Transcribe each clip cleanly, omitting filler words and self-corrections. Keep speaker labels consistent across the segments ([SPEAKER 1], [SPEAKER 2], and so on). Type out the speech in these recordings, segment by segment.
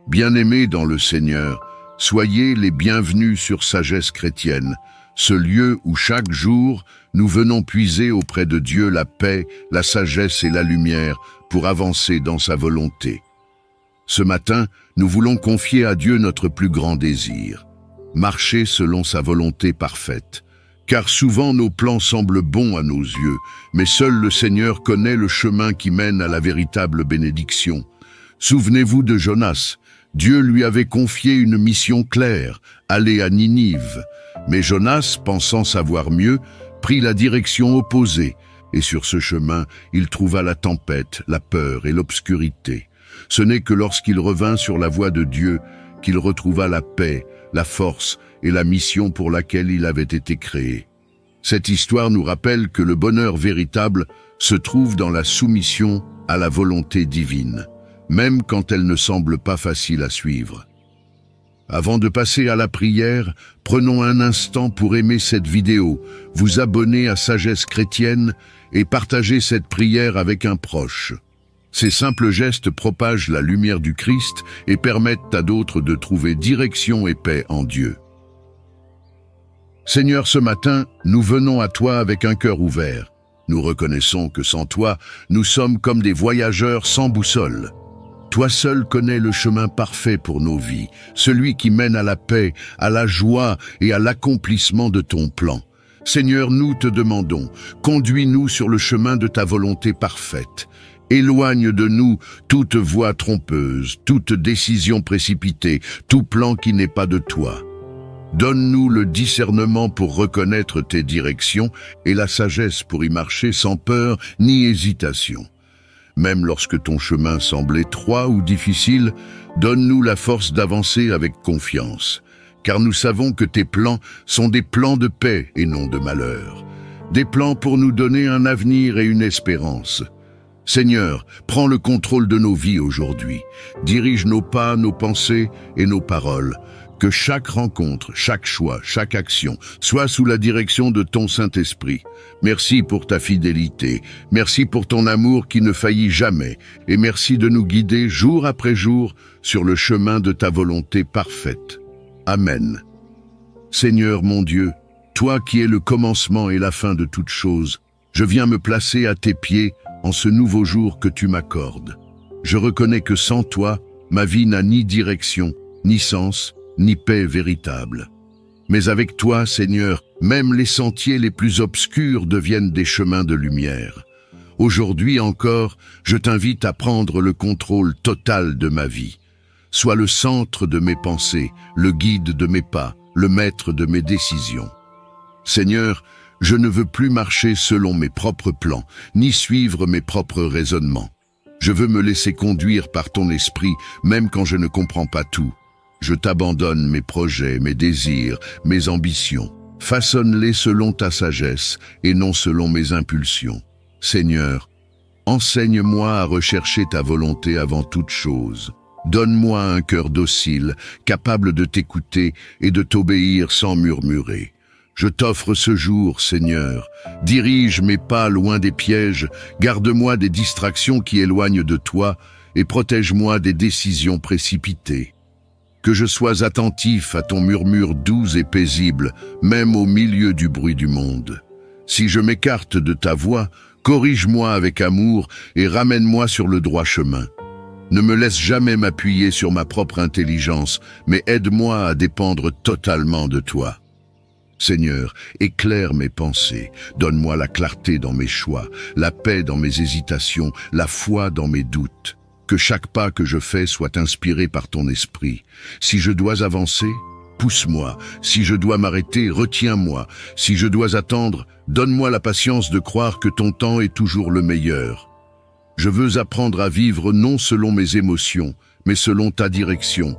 [SPEAKER 1] Bien-aimés dans le Seigneur, soyez les bienvenus sur Sagesse chrétienne, ce lieu où chaque jour nous venons puiser auprès de Dieu la paix, la sagesse et la lumière pour avancer dans sa volonté. Ce matin, nous voulons confier à Dieu notre plus grand désir, marcher selon sa volonté parfaite. Car souvent nos plans semblent bons à nos yeux, mais seul le Seigneur connaît le chemin qui mène à la véritable bénédiction. Souvenez-vous de Jonas. Dieu lui avait confié une mission claire, aller à Ninive. Mais Jonas, pensant savoir mieux, prit la direction opposée, et sur ce chemin, il trouva la tempête, la peur et l'obscurité. Ce n'est que lorsqu'il revint sur la voie de Dieu qu'il retrouva la paix, la force et la mission pour laquelle il avait été créé. Cette histoire nous rappelle que le bonheur véritable se trouve dans la soumission à la volonté divine, même quand elle ne semble pas facile à suivre. Avant de passer à la prière, prenons un instant pour aimer cette vidéo, vous abonner à Sagesse chrétienne et partager cette prière avec un proche. Ces simples gestes propagent la lumière du Christ et permettent à d'autres de trouver direction et paix en Dieu. Seigneur, ce matin, nous venons à toi avec un cœur ouvert. Nous reconnaissons que sans toi, nous sommes comme des voyageurs sans boussole. Toi seul connais le chemin parfait pour nos vies, celui qui mène à la paix, à la joie et à l'accomplissement de ton plan. Seigneur, nous te demandons, conduis-nous sur le chemin de ta volonté parfaite. Éloigne de nous toute voie trompeuse, toute décision précipitée, tout plan qui n'est pas de toi. Donne-nous le discernement pour reconnaître tes directions et la sagesse pour y marcher sans peur ni hésitation. Même lorsque ton chemin semble étroit ou difficile, donne-nous la force d'avancer avec confiance, car nous savons que tes plans sont des plans de paix et non de malheur, des plans pour nous donner un avenir et une espérance. Seigneur, prends le contrôle de nos vies aujourd'hui, dirige nos pas, nos pensées et nos paroles. Que chaque rencontre, chaque choix, chaque action soit sous la direction de ton Saint-Esprit. Merci pour ta fidélité, merci pour ton amour qui ne faillit jamais, et merci de nous guider jour après jour sur le chemin de ta volonté parfaite. Amen. Seigneur mon Dieu, toi qui es le commencement et la fin de toutes choses, je viens me placer à tes pieds en ce nouveau jour que tu m'accordes. Je reconnais que sans toi, ma vie n'a ni direction, ni sens, ni paix véritable. Mais avec toi, Seigneur, même les sentiers les plus obscurs deviennent des chemins de lumière. Aujourd'hui encore, je t'invite à prendre le contrôle total de ma vie. Sois le centre de mes pensées, le guide de mes pas, le maître de mes décisions. Seigneur, je ne veux plus marcher selon mes propres plans, ni suivre mes propres raisonnements. Je veux me laisser conduire par ton esprit, même quand je ne comprends pas tout. Je t'abandonne mes projets, mes désirs, mes ambitions. Façonne-les selon ta sagesse et non selon mes impulsions. Seigneur, enseigne-moi à rechercher ta volonté avant toute chose. Donne-moi un cœur docile, capable de t'écouter et de t'obéir sans murmurer. Je t'offre ce jour, Seigneur. Dirige mes pas loin des pièges, garde-moi des distractions qui éloignent de toi et protège-moi des décisions précipitées. Que je sois attentif à ton murmure doux et paisible, même au milieu du bruit du monde. Si je m'écarte de ta voix, corrige-moi avec amour et ramène-moi sur le droit chemin. Ne me laisse jamais m'appuyer sur ma propre intelligence, mais aide-moi à dépendre totalement de toi. Seigneur, éclaire mes pensées, donne-moi la clarté dans mes choix, la paix dans mes hésitations, la foi dans mes doutes. Que chaque pas que je fais soit inspiré par ton esprit. Si je dois avancer, pousse-moi. Si je dois m'arrêter, retiens-moi. Si je dois attendre, donne-moi la patience de croire que ton temps est toujours le meilleur. Je veux apprendre à vivre non selon mes émotions, mais selon ta direction.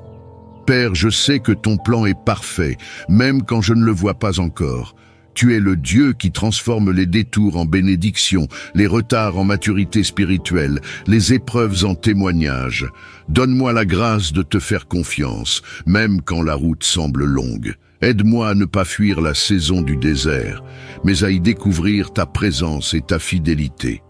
[SPEAKER 1] Père, je sais que ton plan est parfait, même quand je ne le vois pas encore. Tu es le Dieu qui transforme les détours en bénédictions, les retards en maturité spirituelle, les épreuves en témoignages. Donne-moi la grâce de te faire confiance, même quand la route semble longue. Aide-moi à ne pas fuir la saison du désert, mais à y découvrir ta présence et ta fidélité.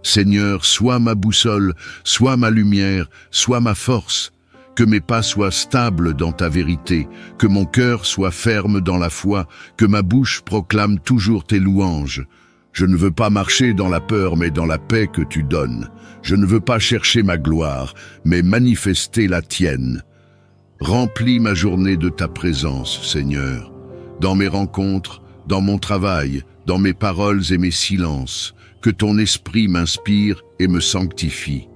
[SPEAKER 1] Seigneur, sois ma boussole, sois ma lumière, sois ma force. que mes pas soient stables dans ta vérité, que mon cœur soit ferme dans la foi, que ma bouche proclame toujours tes louanges. Je ne veux pas marcher dans la peur, mais dans la paix que tu donnes. Je ne veux pas chercher ma gloire, mais manifester la tienne. Remplis ma journée de ta présence, Seigneur, dans mes rencontres, dans mon travail, dans mes paroles et mes silences, que ton esprit m'inspire et me sanctifie.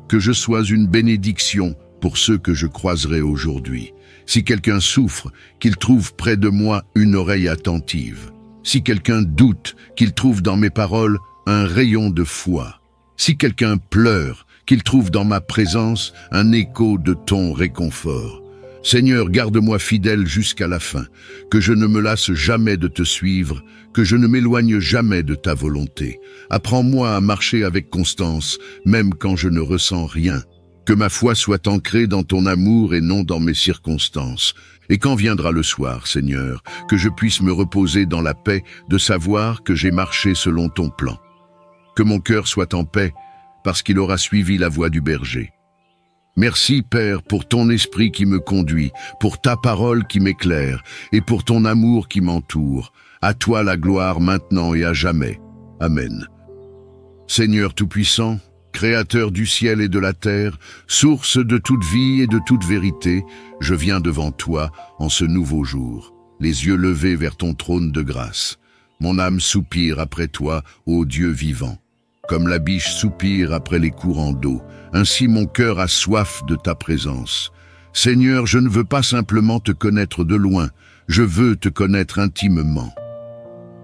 [SPEAKER 1] Que je sois une bénédiction pour ceux que je croiserai aujourd'hui. Si quelqu'un souffre, qu'il trouve près de moi une oreille attentive. Si quelqu'un doute, qu'il trouve dans mes paroles un rayon de foi. Si quelqu'un pleure, qu'il trouve dans ma présence un écho de ton réconfort. Seigneur, garde-moi fidèle jusqu'à la fin, que je ne me lasse jamais de te suivre, que je ne m'éloigne jamais de ta volonté. Apprends-moi à marcher avec constance, même quand je ne ressens rien. Que ma foi soit ancrée dans ton amour et non dans mes circonstances. Et quand viendra le soir, Seigneur, que je puisse me reposer dans la paix de savoir que j'ai marché selon ton plan. Que mon cœur soit en paix, parce qu'il aura suivi la voie du berger. Merci, Père, pour ton esprit qui me conduit, pour ta parole qui m'éclaire, et pour ton amour qui m'entoure. À toi la gloire maintenant et à jamais. Amen. Seigneur Tout-Puissant, Créateur du ciel et de la terre, source de toute vie et de toute vérité, je viens devant toi en ce nouveau jour, les yeux levés vers ton trône de grâce. Mon âme soupire après toi, ô Dieu vivant. Comme la biche soupire après les courants d'eau, ainsi mon cœur a soif de ta présence. Seigneur, je ne veux pas simplement te connaître de loin, je veux te connaître intimement.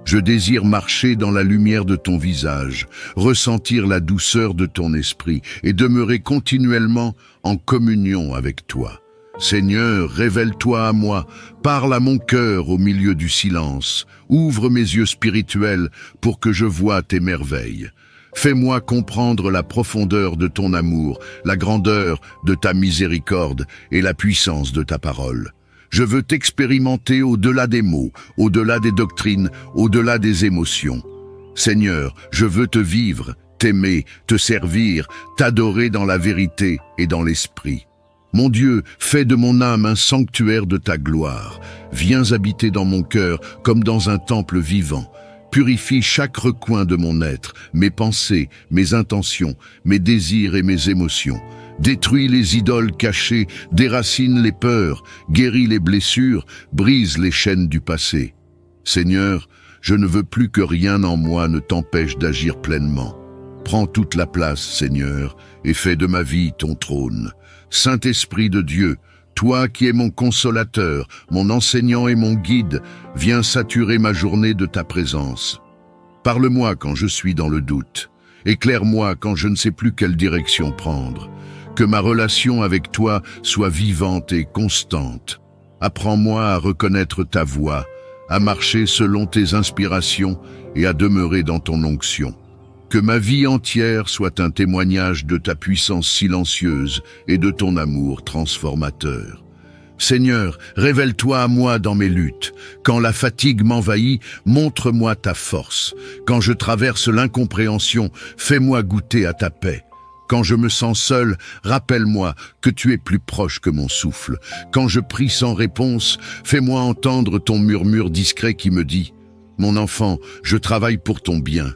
[SPEAKER 1] Je désire marcher dans la lumière de ton visage, ressentir la douceur de ton esprit et demeurer continuellement en communion avec toi. Seigneur, révèle-toi à moi, parle à mon cœur au milieu du silence, ouvre mes yeux spirituels pour que je voie tes merveilles. Fais-moi comprendre la profondeur de ton amour, la grandeur de ta miséricorde et la puissance de ta parole. Je veux t'expérimenter au-delà des mots, au-delà des doctrines, au-delà des émotions. Seigneur, je veux te vivre, t'aimer, te servir, t'adorer dans la vérité et dans l'esprit. Mon Dieu, fais de mon âme un sanctuaire de ta gloire. Viens habiter dans mon cœur comme dans un temple vivant. Purifie chaque recoin de mon être, mes pensées, mes intentions, mes désirs et mes émotions. Détruis les idoles cachées, déracine les peurs, guéris les blessures, brise les chaînes du passé. Seigneur, je ne veux plus que rien en moi ne t'empêche d'agir pleinement. Prends toute la place, Seigneur, et fais de ma vie ton trône. Saint-Esprit de Dieu, toi qui es mon consolateur, mon enseignant et mon guide, viens saturer ma journée de ta présence. Parle-moi quand je suis dans le doute. Éclaire-moi quand je ne sais plus quelle direction prendre. Que ma relation avec toi soit vivante et constante. Apprends-moi à reconnaître ta voix, à marcher selon tes inspirations et à demeurer dans ton onction. Que ma vie entière soit un témoignage de ta puissance silencieuse et de ton amour transformateur. Seigneur, révèle-toi à moi dans mes luttes. Quand la fatigue m'envahit, montre-moi ta force. Quand je traverse l'incompréhension, fais-moi goûter à ta paix. Quand je me sens seul, rappelle-moi que tu es plus proche que mon souffle. Quand je prie sans réponse, fais-moi entendre ton murmure discret qui me dit « Mon enfant, je travaille pour ton bien ».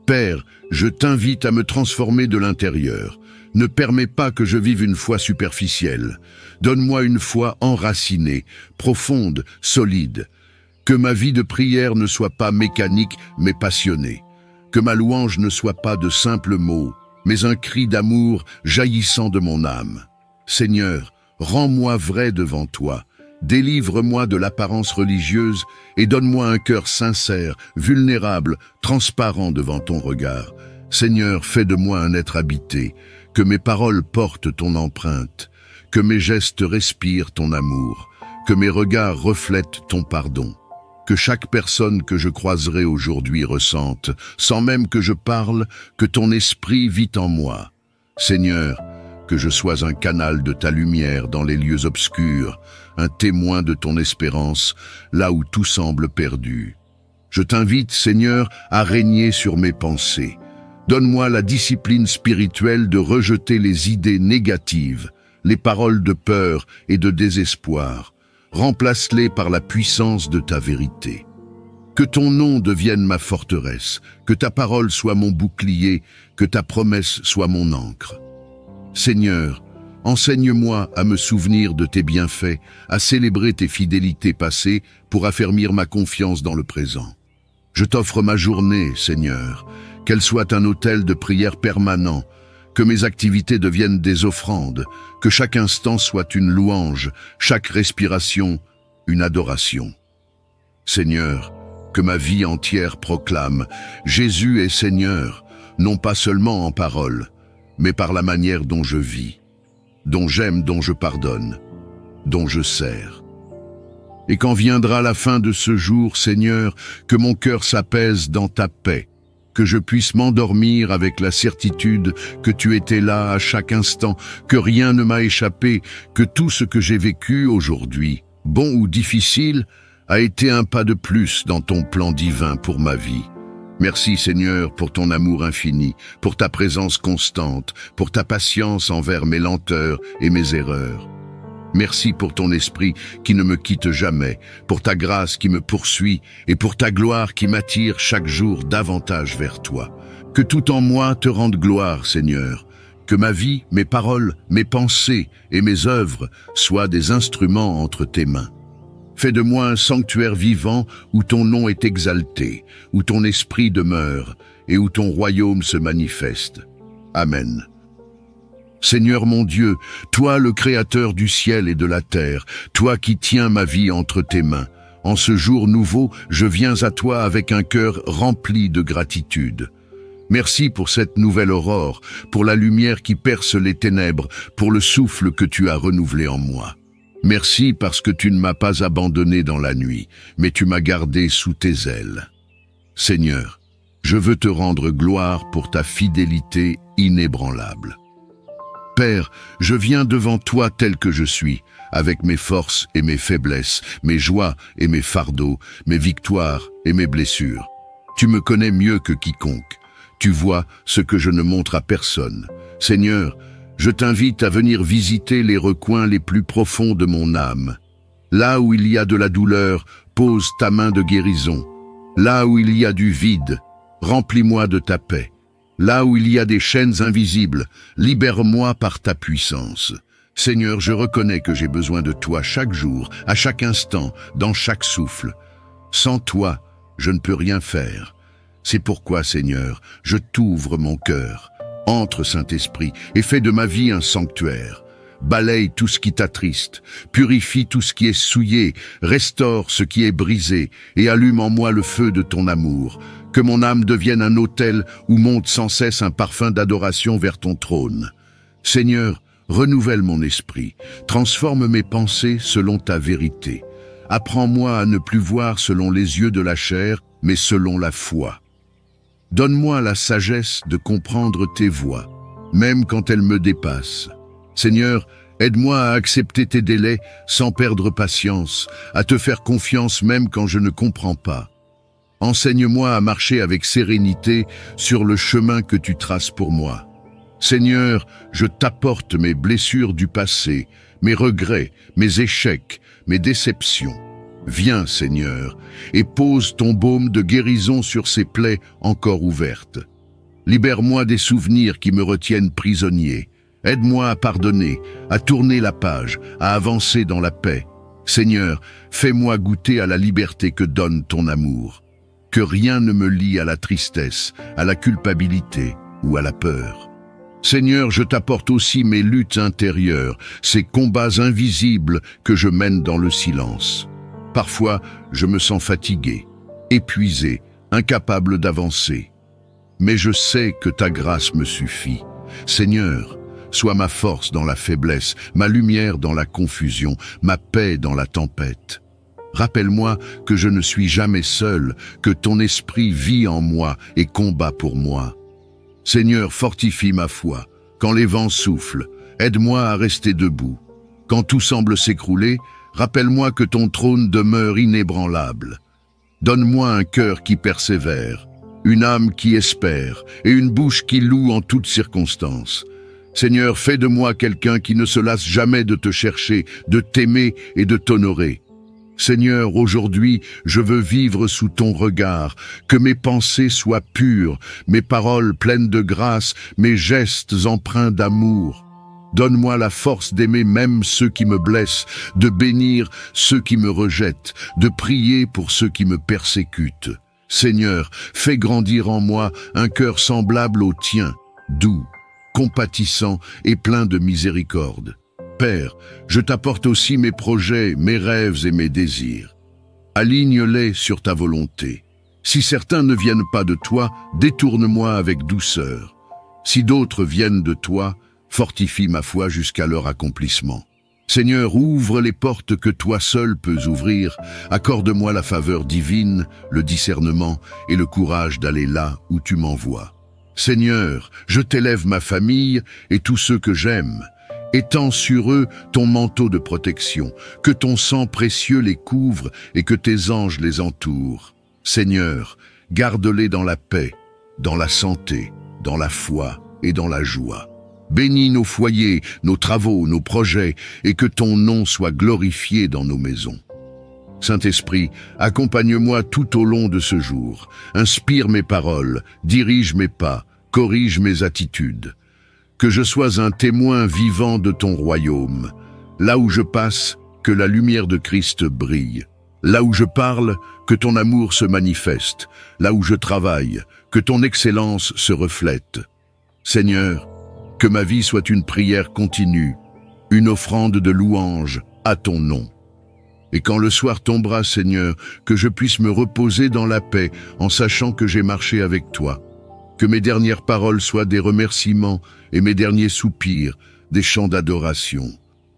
[SPEAKER 1] Père, je t'invite à me transformer de l'intérieur. Ne permets pas que je vive une foi superficielle. Donne-moi une foi enracinée, profonde, solide. Que ma vie de prière ne soit pas mécanique, mais passionnée. Que ma louange ne soit pas de simples mots, mais un cri d'amour jaillissant de mon âme. Seigneur, rends-moi vrai devant toi. Délivre-moi de l'apparence religieuse et donne-moi un cœur sincère, vulnérable, transparent devant ton regard. Seigneur, fais de moi un être habité, que mes paroles portent ton empreinte, que mes gestes respirent ton amour, que mes regards reflètent ton pardon. Que chaque personne que je croiserai aujourd'hui ressente, sans même que je parle, que ton esprit vit en moi. Seigneur, que je sois un canal de ta lumière dans les lieux obscurs, un témoin de ton espérance, là où tout semble perdu. Je t'invite, Seigneur, à régner sur mes pensées. Donne-moi la discipline spirituelle de rejeter les idées négatives, les paroles de peur et de désespoir. Remplace-les par la puissance de ta vérité. Que ton nom devienne ma forteresse, que ta parole soit mon bouclier, que ta promesse soit mon ancre. Seigneur, enseigne-moi à me souvenir de tes bienfaits, à célébrer tes fidélités passées pour affermir ma confiance dans le présent. Je t'offre ma journée, Seigneur, qu'elle soit un autel de prière permanent, que mes activités deviennent des offrandes, que chaque instant soit une louange, chaque respiration une adoration. Seigneur, que ma vie entière proclame « Jésus est Seigneur », non pas seulement en parole, mais par la manière dont je vis, dont j'aime, dont je pardonne, dont je sers. Et quand viendra la fin de ce jour, Seigneur, que mon cœur s'apaise dans ta paix, que je puisse m'endormir avec la certitude que tu étais là à chaque instant, que rien ne m'a échappé, que tout ce que j'ai vécu aujourd'hui, bon ou difficile, a été un pas de plus dans ton plan divin pour ma vie. Merci Seigneur pour ton amour infini, pour ta présence constante, pour ta patience envers mes lenteurs et mes erreurs. Merci pour ton esprit qui ne me quitte jamais, pour ta grâce qui me poursuit et pour ta gloire qui m'attire chaque jour davantage vers toi. Que tout en moi te rende gloire, Seigneur. Que ma vie, mes paroles, mes pensées et mes œuvres soient des instruments entre tes mains. Fais de moi un sanctuaire vivant où ton nom est exalté, où ton esprit demeure et où ton royaume se manifeste. Amen. Seigneur mon Dieu, toi le Créateur du ciel et de la terre, toi qui tiens ma vie entre tes mains, en ce jour nouveau, je viens à toi avec un cœur rempli de gratitude. Merci pour cette nouvelle aurore, pour la lumière qui perce les ténèbres, pour le souffle que tu as renouvelé en moi. Merci parce que tu ne m'as pas abandonné dans la nuit, mais tu m'as gardé sous tes ailes. Seigneur, je veux te rendre gloire pour ta fidélité inébranlable. Père, je viens devant toi tel que je suis, avec mes forces et mes faiblesses, mes joies et mes fardeaux, mes victoires et mes blessures. Tu me connais mieux que quiconque. Tu vois ce que je ne montre à personne. Seigneur, je t'invite à venir visiter les recoins les plus profonds de mon âme. Là où il y a de la douleur, pose ta main de guérison. Là où il y a du vide, remplis-moi de ta paix. Là où il y a des chaînes invisibles, libère-moi par ta puissance. Seigneur, je reconnais que j'ai besoin de toi chaque jour, à chaque instant, dans chaque souffle. Sans toi, je ne peux rien faire. C'est pourquoi, Seigneur, je t'ouvre mon cœur. Entre, Saint-Esprit, et fais de ma vie un sanctuaire. Balaye tout ce qui t'attriste, purifie tout ce qui est souillé, restaure ce qui est brisé, et allume en moi le feu de ton amour. Que mon âme devienne un autel où monte sans cesse un parfum d'adoration vers ton trône. Seigneur, renouvelle mon esprit, transforme mes pensées selon ta vérité. Apprends-moi à ne plus voir selon les yeux de la chair, mais selon la foi. Donne-moi la sagesse de comprendre tes voies, même quand elles me dépassent. Seigneur, aide-moi à accepter tes délais sans perdre patience, à te faire confiance même quand je ne comprends pas. Enseigne-moi à marcher avec sérénité sur le chemin que tu traces pour moi. Seigneur, je t'apporte mes blessures du passé, mes regrets, mes échecs, mes déceptions. Viens, Seigneur, et pose ton baume de guérison sur ces plaies encore ouvertes. Libère-moi des souvenirs qui me retiennent prisonnier. Aide-moi à pardonner, à tourner la page, à avancer dans la paix. Seigneur, fais-moi goûter à la liberté que donne ton amour. Que rien ne me lie à la tristesse, à la culpabilité ou à la peur. Seigneur, je t'apporte aussi mes luttes intérieures, ces combats invisibles que je mène dans le silence. Parfois, je me sens fatigué, épuisé, incapable d'avancer. Mais je sais que ta grâce me suffit. Seigneur, sois ma force dans la faiblesse, ma lumière dans la confusion, ma paix dans la tempête. Rappelle-moi que je ne suis jamais seul, que ton esprit vit en moi et combat pour moi. Seigneur, fortifie ma foi. Quand les vents soufflent, aide-moi à rester debout. Quand tout semble s'écrouler, rappelle-moi que ton trône demeure inébranlable. Donne-moi un cœur qui persévère, une âme qui espère et une bouche qui loue en toutes circonstances. Seigneur, fais de moi quelqu'un qui ne se lasse jamais de te chercher, de t'aimer et de t'honorer. Seigneur, aujourd'hui, je veux vivre sous ton regard, que mes pensées soient pures, mes paroles pleines de grâce, mes gestes empreints d'amour. Donne-moi la force d'aimer même ceux qui me blessent, de bénir ceux qui me rejettent, de prier pour ceux qui me persécutent. Seigneur, fais grandir en moi un cœur semblable au tien, doux, compatissant et plein de miséricorde. Père, je t'apporte aussi mes projets, mes rêves et mes désirs. Aligne-les sur ta volonté. Si certains ne viennent pas de toi, détourne-moi avec douceur. Si d'autres viennent de toi, fortifie ma foi jusqu'à leur accomplissement. Seigneur, ouvre les portes que toi seul peux ouvrir. Accorde-moi la faveur divine, le discernement et le courage d'aller là où tu m'envoies. Seigneur, je t'élève ma famille et tous ceux que j'aime. Étends sur eux ton manteau de protection, que ton sang précieux les couvre et que tes anges les entourent. Seigneur, garde-les dans la paix, dans la santé, dans la foi et dans la joie. Bénis nos foyers, nos travaux, nos projets, et que ton nom soit glorifié dans nos maisons. Saint-Esprit, accompagne-moi tout au long de ce jour. Inspire mes paroles, dirige mes pas, corrige mes attitudes. Que je sois un témoin vivant de ton royaume. Là où je passe, que la lumière de Christ brille. Là où je parle, que ton amour se manifeste. Là où je travaille, que ton excellence se reflète. Seigneur, que ma vie soit une prière continue, une offrande de louange à ton nom. Et quand le soir tombera, Seigneur, que je puisse me reposer dans la paix en sachant que j'ai marché avec toi. Que mes dernières paroles soient des remerciements et mes derniers soupirs, des chants d'adoration.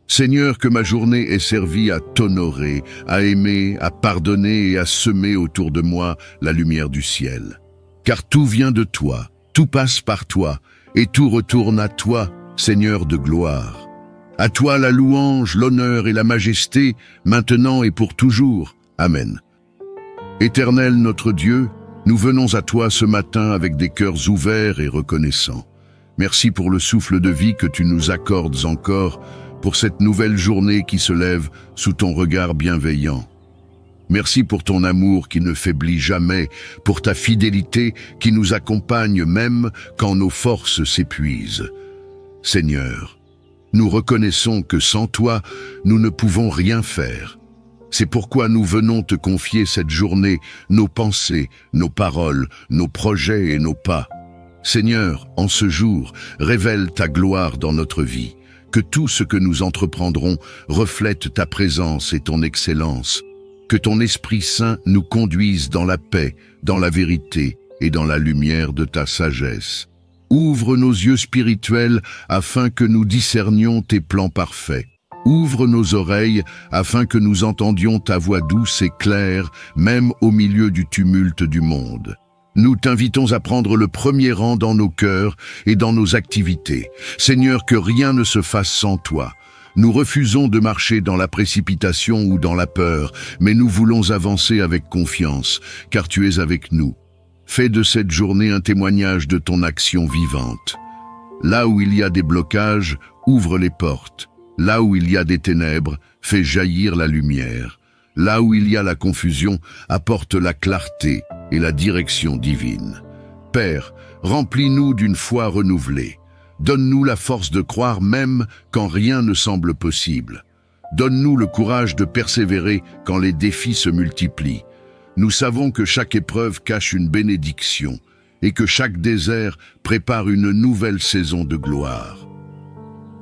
[SPEAKER 1] Seigneur, que ma journée ait servi à t'honorer, à aimer, à pardonner et à semer autour de moi la lumière du ciel. Car tout vient de toi, tout passe par toi, et tout retourne à toi, Seigneur de gloire. À toi la louange, l'honneur et la majesté, maintenant et pour toujours. Amen. Éternel notre Dieu, nous venons à toi ce matin avec des cœurs ouverts et reconnaissants. Merci pour le souffle de vie que tu nous accordes encore, pour cette nouvelle journée qui se lève sous ton regard bienveillant. Merci pour ton amour qui ne faiblit jamais, pour ta fidélité qui nous accompagne même quand nos forces s'épuisent. Seigneur, nous reconnaissons que sans toi, nous ne pouvons rien faire. C'est pourquoi nous venons te confier cette journée, nos pensées, nos paroles, nos projets et nos pas. Seigneur, en ce jour, révèle ta gloire dans notre vie, que tout ce que nous entreprendrons reflète ta présence et ton excellence. Que ton Esprit Saint nous conduise dans la paix, dans la vérité et dans la lumière de ta sagesse. Ouvre nos yeux spirituels afin que nous discernions tes plans parfaits. Ouvre nos oreilles afin que nous entendions ta voix douce et claire, même au milieu du tumulte du monde. Nous t'invitons à prendre le premier rang dans nos cœurs et dans nos activités. Seigneur, que rien ne se fasse sans toi. Nous refusons de marcher dans la précipitation ou dans la peur, mais nous voulons avancer avec confiance, car tu es avec nous. Fais de cette journée un témoignage de ton action vivante. Là où il y a des blocages, ouvre les portes. Là où il y a des ténèbres, fais jaillir la lumière. Là où il y a la confusion, apporte la clarté et la direction divine. Père, remplis-nous d'une foi renouvelée. Donne-nous la force de croire même quand rien ne semble possible. Donne-nous le courage de persévérer quand les défis se multiplient. Nous savons que chaque épreuve cache une bénédiction et que chaque désert prépare une nouvelle saison de gloire.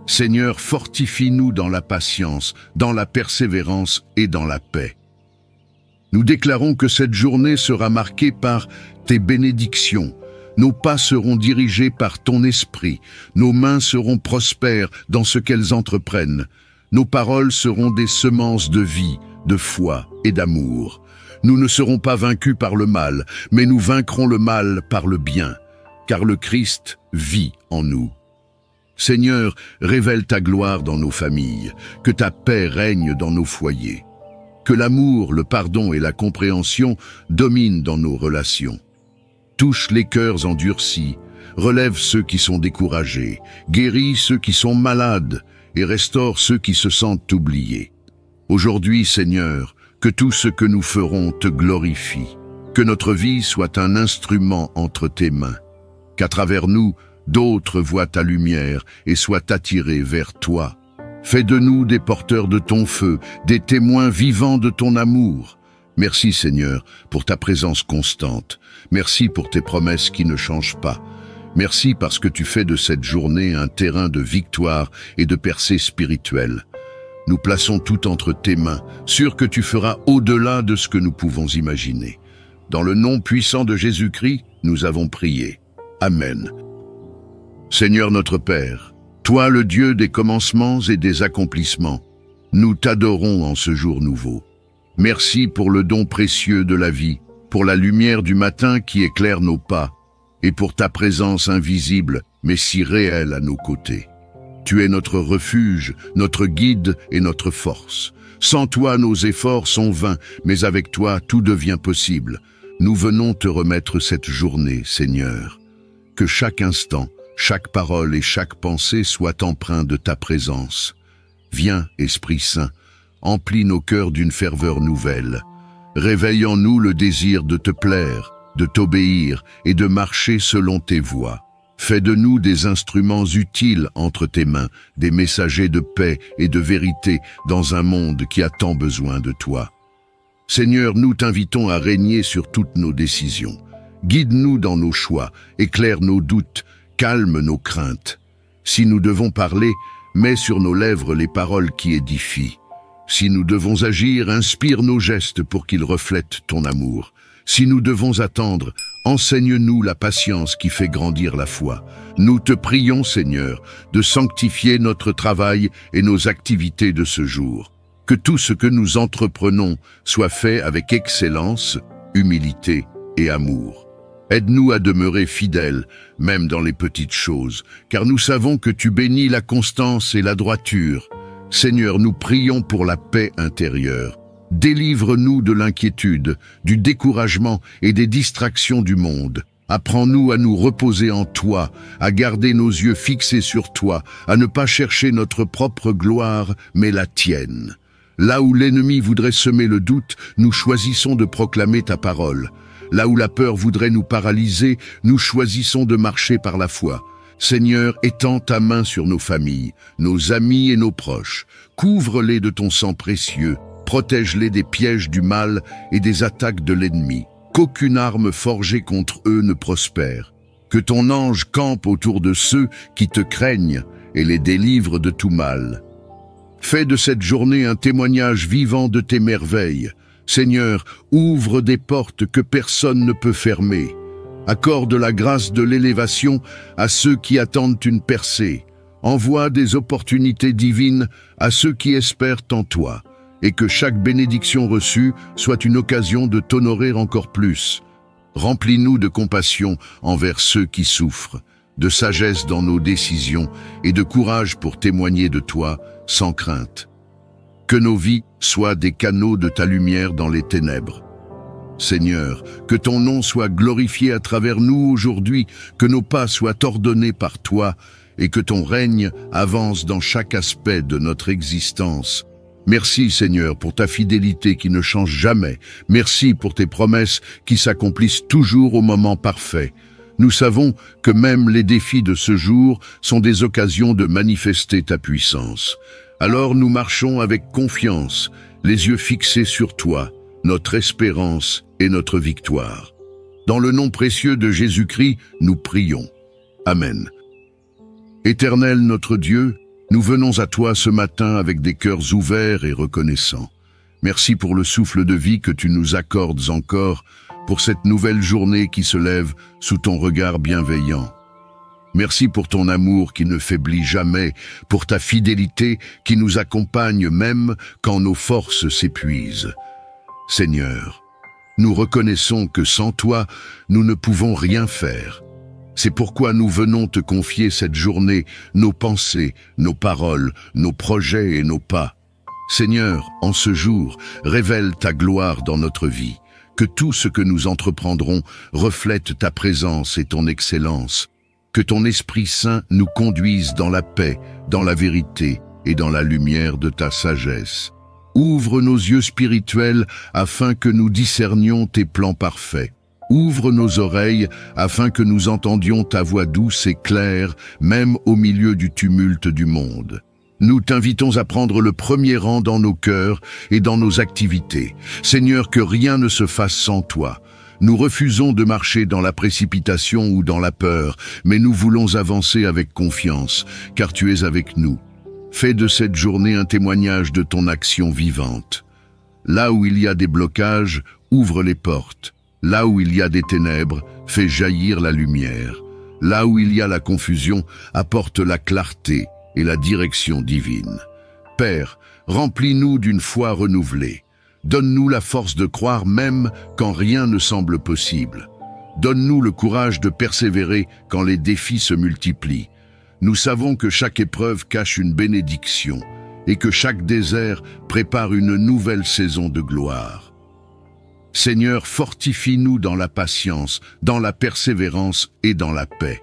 [SPEAKER 1] Seigneur, fortifie-nous dans la patience, dans la persévérance et dans la paix. Nous déclarons que cette journée sera marquée par tes bénédictions. Nos pas seront dirigés par ton esprit. Nos mains seront prospères dans ce qu'elles entreprennent. Nos paroles seront des semences de vie, de foi et d'amour. Nous ne serons pas vaincus par le mal, mais nous vaincrons le mal par le bien, car le Christ vit en nous. Seigneur, révèle ta gloire dans nos familles, que ta paix règne dans nos foyers. Que l'amour, le pardon et la compréhension dominent dans nos relations. Touche les cœurs endurcis, relève ceux qui sont découragés, guéris ceux qui sont malades et restaure ceux qui se sentent oubliés. Aujourd'hui, Seigneur, que tout ce que nous ferons te glorifie, que notre vie soit un instrument entre tes mains, qu'à travers nous, d'autres voient ta lumière et soient attirés vers toi. Fais de nous des porteurs de ton feu, des témoins vivants de ton amour. Merci Seigneur pour ta présence constante. Merci pour tes promesses qui ne changent pas. Merci parce que tu fais de cette journée un terrain de victoire et de percée spirituelle. Nous plaçons tout entre tes mains, sûrs que tu feras au-delà de ce que nous pouvons imaginer. Dans le nom puissant de Jésus-Christ, nous avons prié. Amen. Seigneur notre Père, toi le Dieu des commencements et des accomplissements, nous t'adorons en ce jour nouveau. Merci pour le don précieux de la vie, pour la lumière du matin qui éclaire nos pas, et pour ta présence invisible, mais si réelle à nos côtés. Tu es notre refuge, notre guide et notre force. Sans toi, nos efforts sont vains, mais avec toi, tout devient possible. Nous venons te remettre cette journée, Seigneur. Que chaque instant, chaque parole et chaque pensée soient empreints de ta présence. Viens, Esprit Saint, emplis nos cœurs d'une ferveur nouvelle. Réveille en nous le désir de te plaire, de t'obéir et de marcher selon tes voies. Fais de nous des instruments utiles entre tes mains, des messagers de paix et de vérité dans un monde qui a tant besoin de toi. Seigneur, nous t'invitons à régner sur toutes nos décisions. Guide-nous dans nos choix, éclaire nos doutes, calme nos craintes. Si nous devons parler, mets sur nos lèvres les paroles qui édifient. Si nous devons agir, inspire nos gestes pour qu'ils reflètent ton amour. Si nous devons attendre, enseigne-nous la patience qui fait grandir la foi. Nous te prions, Seigneur, de sanctifier notre travail et nos activités de ce jour. Que tout ce que nous entreprenons soit fait avec excellence, humilité et amour. Aide-nous à demeurer fidèles, même dans les petites choses, car nous savons que tu bénis la constance et la droiture. Seigneur, nous prions pour la paix intérieure. Délivre-nous de l'inquiétude, du découragement et des distractions du monde. Apprends-nous à nous reposer en toi, à garder nos yeux fixés sur toi, à ne pas chercher notre propre gloire, mais la tienne. Là où l'ennemi voudrait semer le doute, nous choisissons de proclamer ta parole. Là où la peur voudrait nous paralyser, nous choisissons de marcher par la foi. Seigneur, étends ta main sur nos familles, nos amis et nos proches. Couvre-les de ton sang précieux. Protège-les des pièges du mal et des attaques de l'ennemi. Qu'aucune arme forgée contre eux ne prospère. Que ton ange campe autour de ceux qui te craignent et les délivre de tout mal. Fais de cette journée un témoignage vivant de tes merveilles. Seigneur, ouvre des portes que personne ne peut fermer. Accorde la grâce de l'élévation à ceux qui attendent une percée. Envoie des opportunités divines à ceux qui espèrent en toi. Et que chaque bénédiction reçue soit une occasion de t'honorer encore plus. Remplis-nous de compassion envers ceux qui souffrent, de sagesse dans nos décisions et de courage pour témoigner de toi sans crainte. Que nos vies soient des canaux de ta lumière dans les ténèbres. Seigneur, que ton nom soit glorifié à travers nous aujourd'hui, que nos pas soient ordonnés par toi et que ton règne avance dans chaque aspect de notre existence. Merci Seigneur pour ta fidélité qui ne change jamais. Merci pour tes promesses qui s'accomplissent toujours au moment parfait. Nous savons que même les défis de ce jour sont des occasions de manifester ta puissance. Alors nous marchons avec confiance, les yeux fixés sur toi, notre espérance et notre victoire. Dans le nom précieux de Jésus-Christ, nous prions. Amen. Éternel notre Dieu, nous venons à toi ce matin avec des cœurs ouverts et reconnaissants. Merci pour le souffle de vie que tu nous accordes encore, pour cette nouvelle journée qui se lève sous ton regard bienveillant. Merci pour ton amour qui ne faiblit jamais, pour ta fidélité qui nous accompagne même quand nos forces s'épuisent. Seigneur, nous reconnaissons que sans toi, nous ne pouvons rien faire. C'est pourquoi nous venons te confier cette journée, nos pensées, nos paroles, nos projets et nos pas. Seigneur, en ce jour, révèle ta gloire dans notre vie. Que tout ce que nous entreprendrons reflète ta présence et ton excellence. Que ton Esprit Saint nous conduise dans la paix, dans la vérité et dans la lumière de ta sagesse. Ouvre nos yeux spirituels afin que nous discernions tes plans parfaits. Ouvre nos oreilles afin que nous entendions ta voix douce et claire, même au milieu du tumulte du monde. Nous t'invitons à prendre le premier rang dans nos cœurs et dans nos activités. Seigneur, que rien ne se fasse sans toi. Nous refusons de marcher dans la précipitation ou dans la peur, mais nous voulons avancer avec confiance, car tu es avec nous. Fais de cette journée un témoignage de ton action vivante. Là où il y a des blocages, ouvre les portes. Là où il y a des ténèbres, fais jaillir la lumière. Là où il y a la confusion, apporte la clarté et la direction divine. Père, remplis-nous d'une foi renouvelée. Donne-nous la force de croire même quand rien ne semble possible. Donne-nous le courage de persévérer quand les défis se multiplient. Nous savons que chaque épreuve cache une bénédiction et que chaque désert prépare une nouvelle saison de gloire. Seigneur, fortifie-nous dans la patience, dans la persévérance et dans la paix.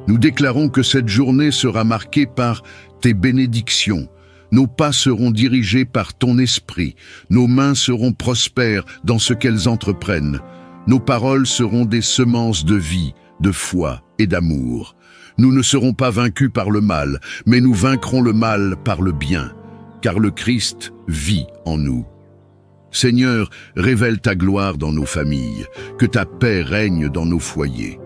[SPEAKER 1] Nous déclarons que cette journée sera marquée par tes bénédictions. Nos pas seront dirigés par ton esprit. Nos mains seront prospères dans ce qu'elles entreprennent. Nos paroles seront des semences de vie, de foi et d'amour. Nous ne serons pas vaincus par le mal, mais nous vaincrons le mal par le bien, car le Christ vit en nous. Seigneur, révèle ta gloire dans nos familles, que ta paix règne dans nos foyers.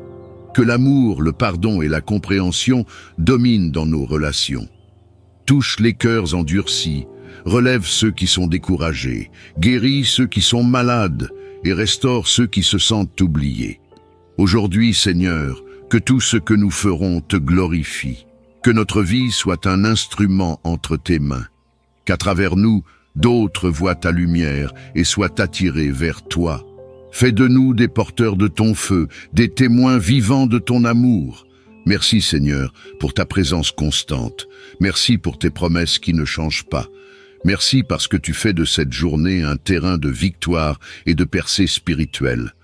[SPEAKER 1] Que l'amour, le pardon et la compréhension dominent dans nos relations. Touche les cœurs endurcis, relève ceux qui sont découragés, guéris ceux qui sont malades et restaure ceux qui se sentent oubliés. Aujourd'hui, Seigneur, que tout ce que nous ferons te glorifie, que notre vie soit un instrument entre tes mains, qu'à travers nous, d'autres voient ta lumière et soient attirés vers toi. Fais de nous des porteurs de ton feu, des témoins vivants de ton amour. Merci Seigneur pour ta présence constante. Merci pour tes promesses qui ne changent pas. Merci parce que tu fais de cette journée un terrain de victoire et de percée spirituelle.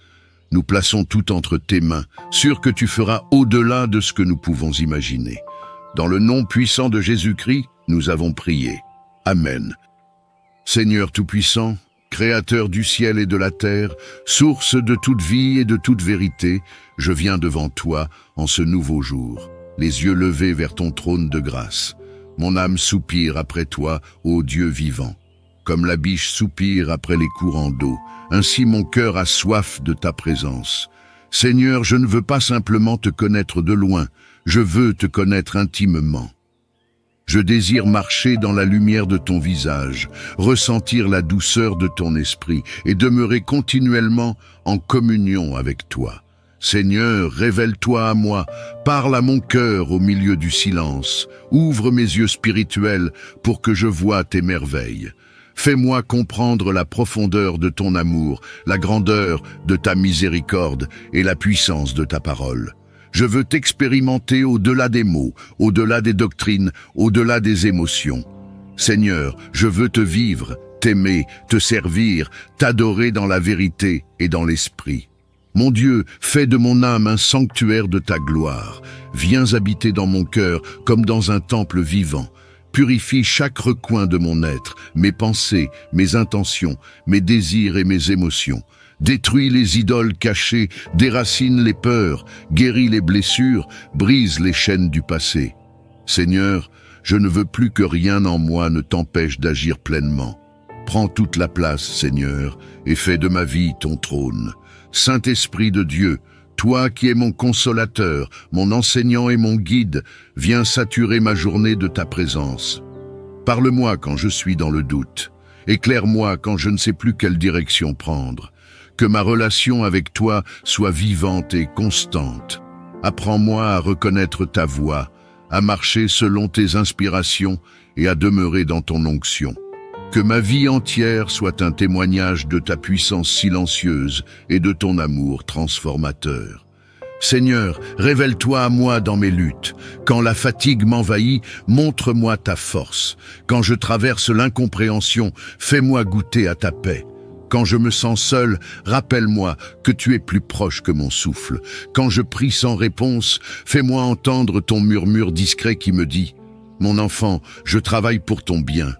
[SPEAKER 1] Nous plaçons tout entre tes mains, sûrs que tu feras au-delà de ce que nous pouvons imaginer. Dans le nom puissant de Jésus-Christ, nous avons prié. Amen. Seigneur Tout-Puissant, Créateur du ciel et de la terre, source de toute vie et de toute vérité, je viens devant toi en ce nouveau jour, les yeux levés vers ton trône de grâce. Mon âme soupire après toi, ô Dieu vivant. Comme la biche soupire après les courants d'eau, ainsi mon cœur a soif de ta présence. Seigneur, je ne veux pas simplement te connaître de loin, je veux te connaître intimement. Je désire marcher dans la lumière de ton visage, ressentir la douceur de ton esprit et demeurer continuellement en communion avec toi. Seigneur, révèle-toi à moi, parle à mon cœur au milieu du silence, ouvre mes yeux spirituels pour que je voie tes merveilles. Fais-moi comprendre la profondeur de ton amour, la grandeur de ta miséricorde et la puissance de ta parole. Je veux t'expérimenter au-delà des mots, au-delà des doctrines, au-delà des émotions. Seigneur, je veux te vivre, t'aimer, te servir, t'adorer dans la vérité et dans l'esprit. Mon Dieu, fais de mon âme un sanctuaire de ta gloire. Viens habiter dans mon cœur comme dans un temple vivant. Purifie chaque recoin de mon être, mes pensées, mes intentions, mes désirs et mes émotions. Détruis les idoles cachées, déracine les peurs, guéris les blessures, brise les chaînes du passé. Seigneur, je ne veux plus que rien en moi ne t'empêche d'agir pleinement. Prends toute la place, Seigneur, et fais de ma vie ton trône. Saint-Esprit de Dieu, toi qui es mon consolateur, mon enseignant et mon guide, viens saturer ma journée de ta présence. Parle-moi quand je suis dans le doute. Éclaire-moi quand je ne sais plus quelle direction prendre. Que ma relation avec toi soit vivante et constante. Apprends-moi à reconnaître ta voix, à marcher selon tes inspirations et à demeurer dans ton onction. Que ma vie entière soit un témoignage de ta puissance silencieuse et de ton amour transformateur. Seigneur, révèle-toi à moi dans mes luttes. Quand la fatigue m'envahit, montre-moi ta force. Quand je traverse l'incompréhension, fais-moi goûter à ta paix. Quand je me sens seul, rappelle-moi que tu es plus proche que mon souffle. Quand je prie sans réponse, fais-moi entendre ton murmure discret qui me dit « Mon enfant, je travaille pour ton bien ».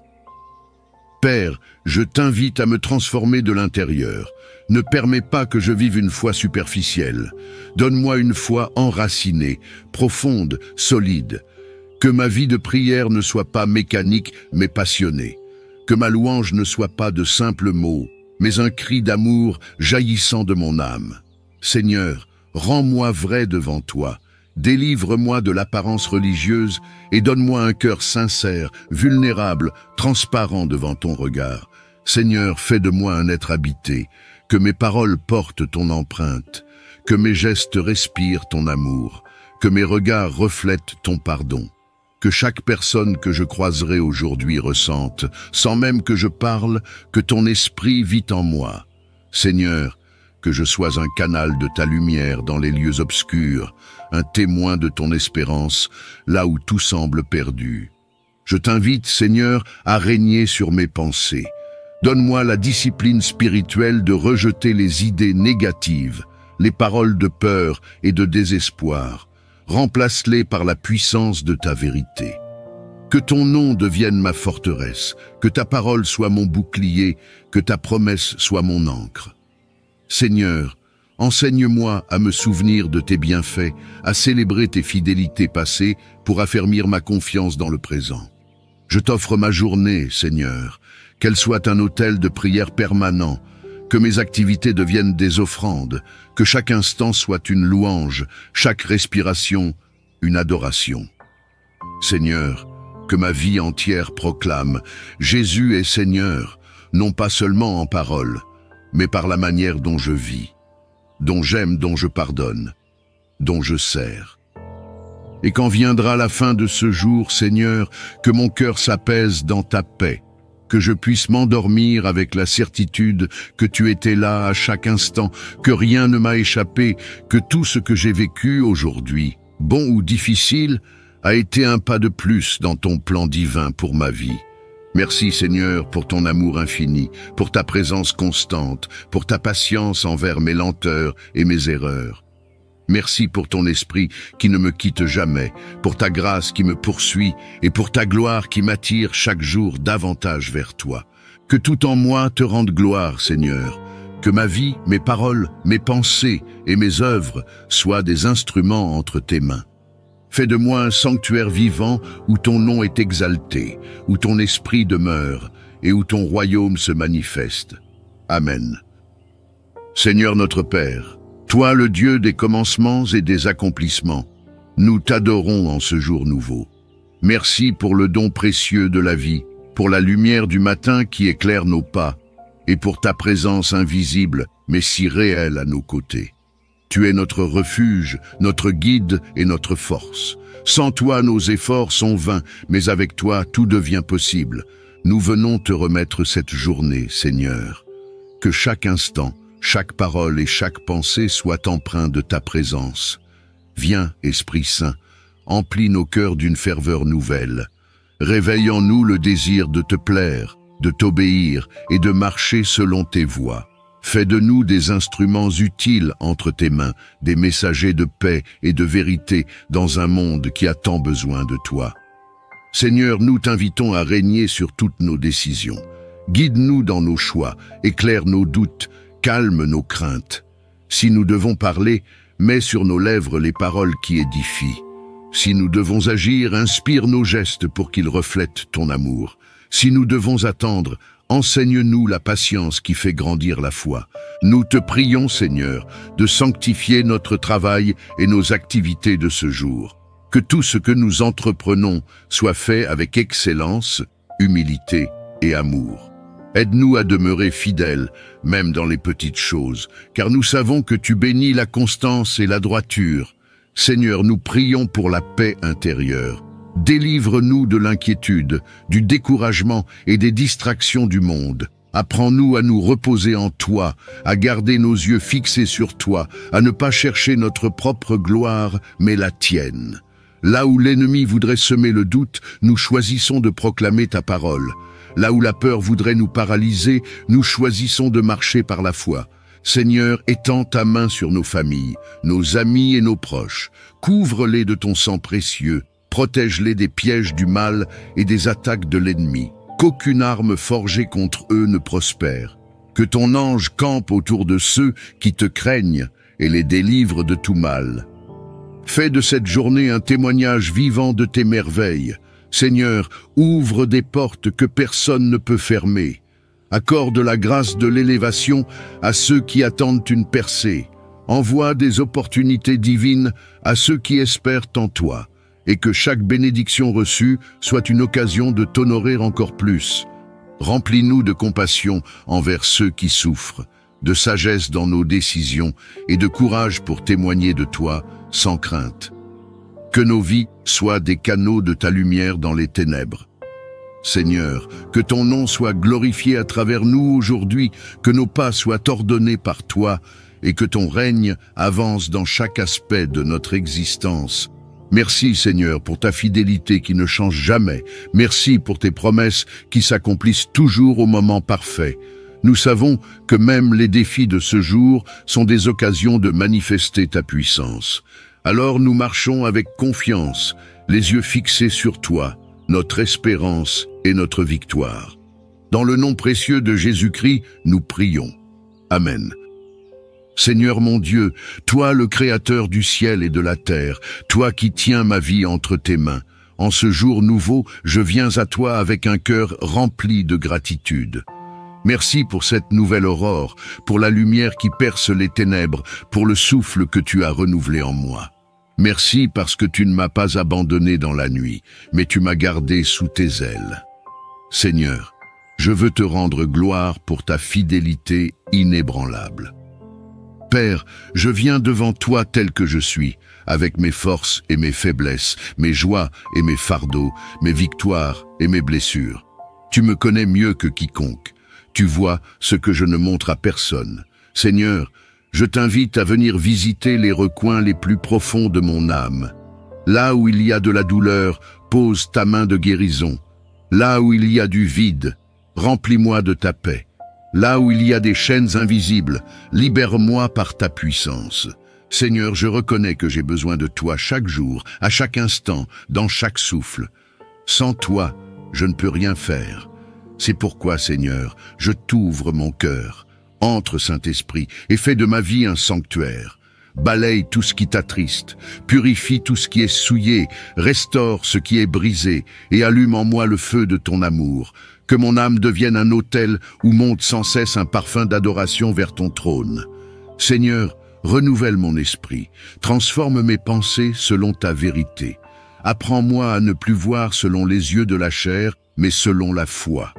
[SPEAKER 1] Père, je t'invite à me transformer de l'intérieur. Ne permets pas que je vive une foi superficielle. Donne-moi une foi enracinée, profonde, solide. Que ma vie de prière ne soit pas mécanique, mais passionnée. Que ma louange ne soit pas de simples mots, mais un cri d'amour jaillissant de mon âme. Seigneur, rends-moi vrai devant toi. Délivre-moi de l'apparence religieuse et donne-moi un cœur sincère, vulnérable, transparent devant ton regard. Seigneur, fais de moi un être habité, que mes paroles portent ton empreinte, que mes gestes respirent ton amour, que mes regards reflètent ton pardon. Que chaque personne que je croiserai aujourd'hui ressente, sans même que je parle, que ton esprit vit en moi. Seigneur, que je sois un canal de ta lumière dans les lieux obscurs, un témoin de ton espérance, là où tout semble perdu. Je t'invite, Seigneur, à régner sur mes pensées. Donne-moi la discipline spirituelle de rejeter les idées négatives, les paroles de peur et de désespoir. Remplace-les par la puissance de ta vérité. Que ton nom devienne ma forteresse, que ta parole soit mon bouclier, que ta promesse soit mon ancre. Seigneur, enseigne-moi à me souvenir de tes bienfaits, à célébrer tes fidélités passées pour affermir ma confiance dans le présent. Je t'offre ma journée, Seigneur, qu'elle soit un autel de prière permanent, que mes activités deviennent des offrandes, que chaque instant soit une louange, chaque respiration une adoration. Seigneur, que ma vie entière proclame « Jésus est Seigneur », non pas seulement en parole, mais par la manière dont je vis, dont j'aime, dont je pardonne, dont je sers. Et quand viendra la fin de ce jour, Seigneur, que mon cœur s'apaise dans ta paix, que je puisse m'endormir avec la certitude que tu étais là à chaque instant, que rien ne m'a échappé, que tout ce que j'ai vécu aujourd'hui, bon ou difficile, a été un pas de plus dans ton plan divin pour ma vie. Merci Seigneur pour ton amour infini, pour ta présence constante, pour ta patience envers mes lenteurs et mes erreurs. Merci pour ton esprit qui ne me quitte jamais, pour ta grâce qui me poursuit et pour ta gloire qui m'attire chaque jour davantage vers toi. Que tout en moi te rende gloire, Seigneur. Que ma vie, mes paroles, mes pensées et mes œuvres soient des instruments entre tes mains. Fais de moi un sanctuaire vivant où ton nom est exalté, où ton esprit demeure et où ton royaume se manifeste. Amen. Seigneur notre Père, toi le Dieu des commencements et des accomplissements, nous t'adorons en ce jour nouveau. Merci pour le don précieux de la vie, pour la lumière du matin qui éclaire nos pas, et pour ta présence invisible mais si réelle à nos côtés. Tu es notre refuge, notre guide et notre force. Sans toi, nos efforts sont vains, mais avec toi, tout devient possible. Nous venons te remettre cette journée, Seigneur. Que chaque instant, chaque parole et chaque pensée soient empreints de ta présence. Viens, Esprit Saint, emplis nos cœurs d'une ferveur nouvelle. Réveille en nous le désir de te plaire, de t'obéir et de marcher selon tes voies. Fais de nous des instruments utiles entre tes mains, des messagers de paix et de vérité dans un monde qui a tant besoin de toi. Seigneur, nous t'invitons à régner sur toutes nos décisions. Guide-nous dans nos choix, éclaire nos doutes, calme nos craintes. Si nous devons parler, mets sur nos lèvres les paroles qui édifient. Si nous devons agir, inspire nos gestes pour qu'ils reflètent ton amour. Si nous devons attendre, enseigne-nous la patience qui fait grandir la foi. Nous te prions, Seigneur, de sanctifier notre travail et nos activités de ce jour. Que tout ce que nous entreprenons soit fait avec excellence, humilité et amour. Aide-nous à demeurer fidèles, même dans les petites choses, car nous savons que tu bénis la constance et la droiture. Seigneur, nous prions pour la paix intérieure. Délivre-nous de l'inquiétude, du découragement et des distractions du monde. Apprends-nous à nous reposer en toi, à garder nos yeux fixés sur toi, à ne pas chercher notre propre gloire, mais la tienne. Là où l'ennemi voudrait semer le doute, nous choisissons de proclamer ta parole. Là où la peur voudrait nous paralyser, nous choisissons de marcher par la foi. Seigneur, étends ta main sur nos familles, nos amis et nos proches. Couvre-les de ton sang précieux. Protège-les des pièges du mal et des attaques de l'ennemi. Qu'aucune arme forgée contre eux ne prospère. Que ton ange campe autour de ceux qui te craignent et les délivre de tout mal. Fais de cette journée un témoignage vivant de tes merveilles. Seigneur, ouvre des portes que personne ne peut fermer. Accorde la grâce de l'élévation à ceux qui attendent une percée. Envoie des opportunités divines à ceux qui espèrent en toi, et que chaque bénédiction reçue soit une occasion de t'honorer encore plus. Remplis-nous de compassion envers ceux qui souffrent, de sagesse dans nos décisions et de courage pour témoigner de toi sans crainte. Que nos vies soient des canaux de ta lumière dans les ténèbres. Seigneur, que ton nom soit glorifié à travers nous aujourd'hui, que nos pas soient ordonnés par toi et que ton règne avance dans chaque aspect de notre existence. Merci Seigneur pour ta fidélité qui ne change jamais. Merci pour tes promesses qui s'accomplissent toujours au moment parfait. Nous savons que même les défis de ce jour sont des occasions de manifester ta puissance. Alors nous marchons avec confiance, les yeux fixés sur toi, notre espérance et notre victoire. Dans le nom précieux de Jésus-Christ, nous prions. Amen. Seigneur mon Dieu, toi le Créateur du ciel et de la terre, toi qui tiens ma vie entre tes mains, en ce jour nouveau, je viens à toi avec un cœur rempli de gratitude. Merci pour cette nouvelle aurore, pour la lumière qui perce les ténèbres, pour le souffle que tu as renouvelé en moi. Merci parce que tu ne m'as pas abandonné dans la nuit, mais tu m'as gardé sous tes ailes. Seigneur, je veux te rendre gloire pour ta fidélité inébranlable. Père, je viens devant toi tel que je suis, avec mes forces et mes faiblesses, mes joies et mes fardeaux, mes victoires et mes blessures. Tu me connais mieux que quiconque. Tu vois ce que je ne montre à personne. Seigneur, je t'invite à venir visiter les recoins les plus profonds de mon âme. Là où il y a de la douleur, pose ta main de guérison. Là où il y a du vide, remplis-moi de ta paix. Là où il y a des chaînes invisibles, libère-moi par ta puissance. Seigneur, je reconnais que j'ai besoin de toi chaque jour, à chaque instant, dans chaque souffle. Sans toi, je ne peux rien faire. C'est pourquoi, Seigneur, je t'ouvre mon cœur. Entre, Saint-Esprit, et fais de ma vie un sanctuaire. Balaye tout ce qui t'attriste, purifie tout ce qui est souillé, restaure ce qui est brisé, et allume en moi le feu de ton amour. Que mon âme devienne un autel où monte sans cesse un parfum d'adoration vers ton trône. Seigneur, renouvelle mon esprit, transforme mes pensées selon ta vérité. Apprends-moi à ne plus voir selon les yeux de la chair, mais selon la foi.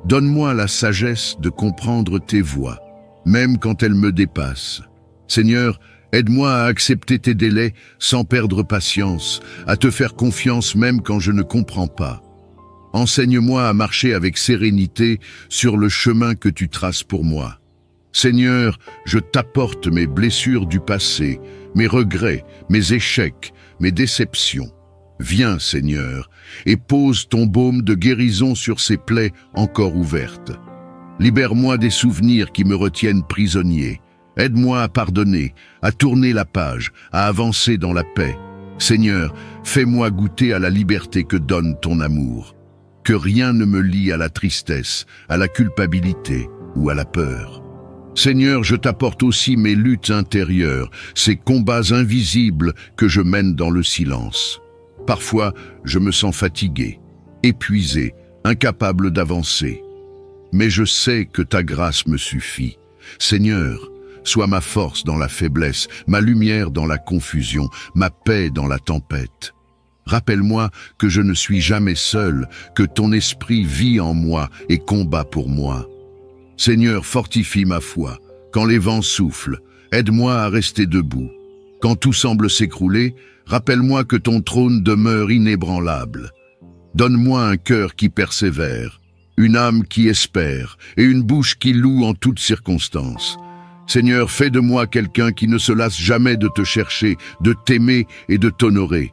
[SPEAKER 1] Donne-moi la sagesse de comprendre tes voies, même quand elles me dépassent. Seigneur, aide-moi à accepter tes délais sans perdre patience, à te faire confiance même quand je ne comprends pas. Enseigne-moi à marcher avec sérénité sur le chemin que tu traces pour moi. Seigneur, je t'apporte mes blessures du passé, mes regrets, mes échecs, mes déceptions. Viens, Seigneur, et pose ton baume de guérison sur ces plaies encore ouvertes. Libère-moi des souvenirs qui me retiennent prisonnier. Aide-moi à pardonner, à tourner la page, à avancer dans la paix. Seigneur, fais-moi goûter à la liberté que donne ton amour. Que rien ne me lie à la tristesse, à la culpabilité ou à la peur. Seigneur, je t'apporte aussi mes luttes intérieures, ces combats invisibles que je mène dans le silence. Parfois, je me sens fatigué, épuisé, incapable d'avancer. Mais je sais que ta grâce me suffit. Seigneur, sois ma force dans la faiblesse, ma lumière dans la confusion, ma paix dans la tempête. Rappelle-moi que je ne suis jamais seul, que ton esprit vit en moi et combat pour moi. Seigneur, fortifie ma foi. Quand les vents soufflent, aide-moi à rester debout. Quand tout semble s'écrouler, rappelle-moi que ton trône demeure inébranlable. Donne-moi un cœur qui persévère, une âme qui espère et une bouche qui loue en toutes circonstances. Seigneur, fais de moi quelqu'un qui ne se lasse jamais de te chercher, de t'aimer et de t'honorer.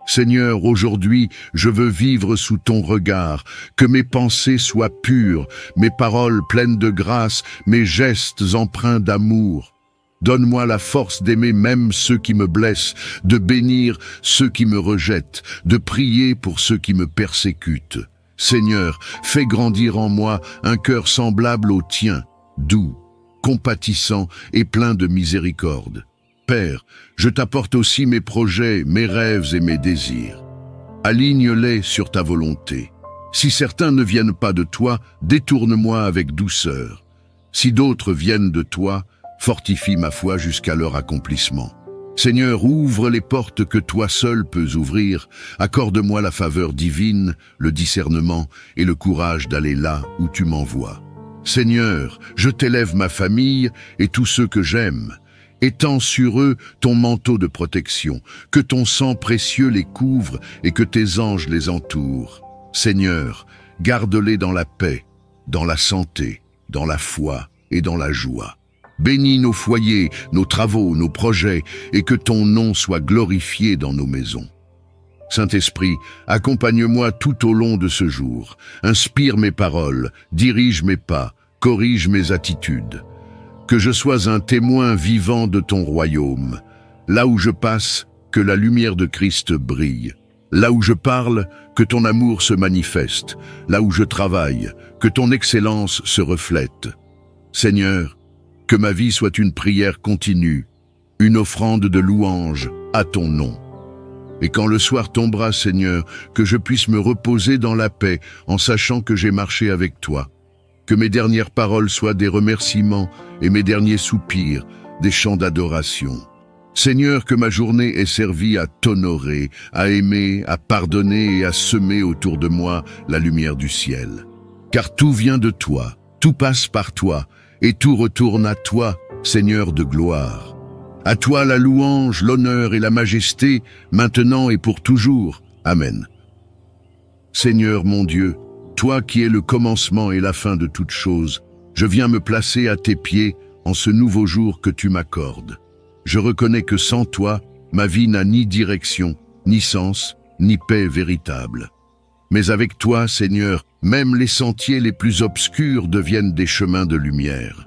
[SPEAKER 1] Seigneur, aujourd'hui, je veux vivre sous ton regard, que mes pensées soient pures, mes paroles pleines de grâce, mes gestes empreints d'amour. Donne-moi la force d'aimer même ceux qui me blessent, de bénir ceux qui me rejettent, de prier pour ceux qui me persécutent. Seigneur, fais grandir en moi un cœur semblable au tien, doux, compatissant et plein de miséricorde. Père, je t'apporte aussi mes projets, mes rêves et mes désirs. Aligne-les sur ta volonté. Si certains ne viennent pas de toi, détourne-moi avec douceur. Si d'autres viennent de toi, fortifie ma foi jusqu'à leur accomplissement. Seigneur, ouvre les portes que toi seul peux ouvrir. Accorde-moi la faveur divine, le discernement et le courage d'aller là où tu m'envoies. Seigneur, je t'élève ma famille et tous ceux que j'aime. Étends sur eux ton manteau de protection, que ton sang précieux les couvre et que tes anges les entourent. Seigneur, garde-les dans la paix, dans la santé, dans la foi et dans la joie. Bénis nos foyers, nos travaux, nos projets, et que ton nom soit glorifié dans nos maisons. Saint-Esprit, accompagne-moi tout au long de ce jour. Inspire mes paroles, dirige mes pas, corrige mes attitudes. Que je sois un témoin vivant de ton royaume. Là où je passe, que la lumière de Christ brille. Là où je parle, que ton amour se manifeste. Là où je travaille, que ton excellence se reflète. Seigneur, que ma vie soit une prière continue, une offrande de louange à ton nom. Et quand le soir tombera, Seigneur, que je puisse me reposer dans la paix en sachant que j'ai marché avec toi. Que mes dernières paroles soient des remerciements et mes derniers soupirs, des chants d'adoration. Seigneur, que ma journée ait servi à t'honorer, à aimer, à pardonner et à semer autour de moi la lumière du ciel. Car tout vient de toi, tout passe par toi, et tout retourne à toi, Seigneur de gloire. À toi la louange, l'honneur et la majesté, maintenant et pour toujours. Amen. Seigneur mon Dieu, toi qui es le commencement et la fin de toutes choses, je viens me placer à tes pieds en ce nouveau jour que tu m'accordes. Je reconnais que sans toi, ma vie n'a ni direction, ni sens, ni paix véritable. Mais avec toi, Seigneur, même les sentiers les plus obscurs deviennent des chemins de lumière.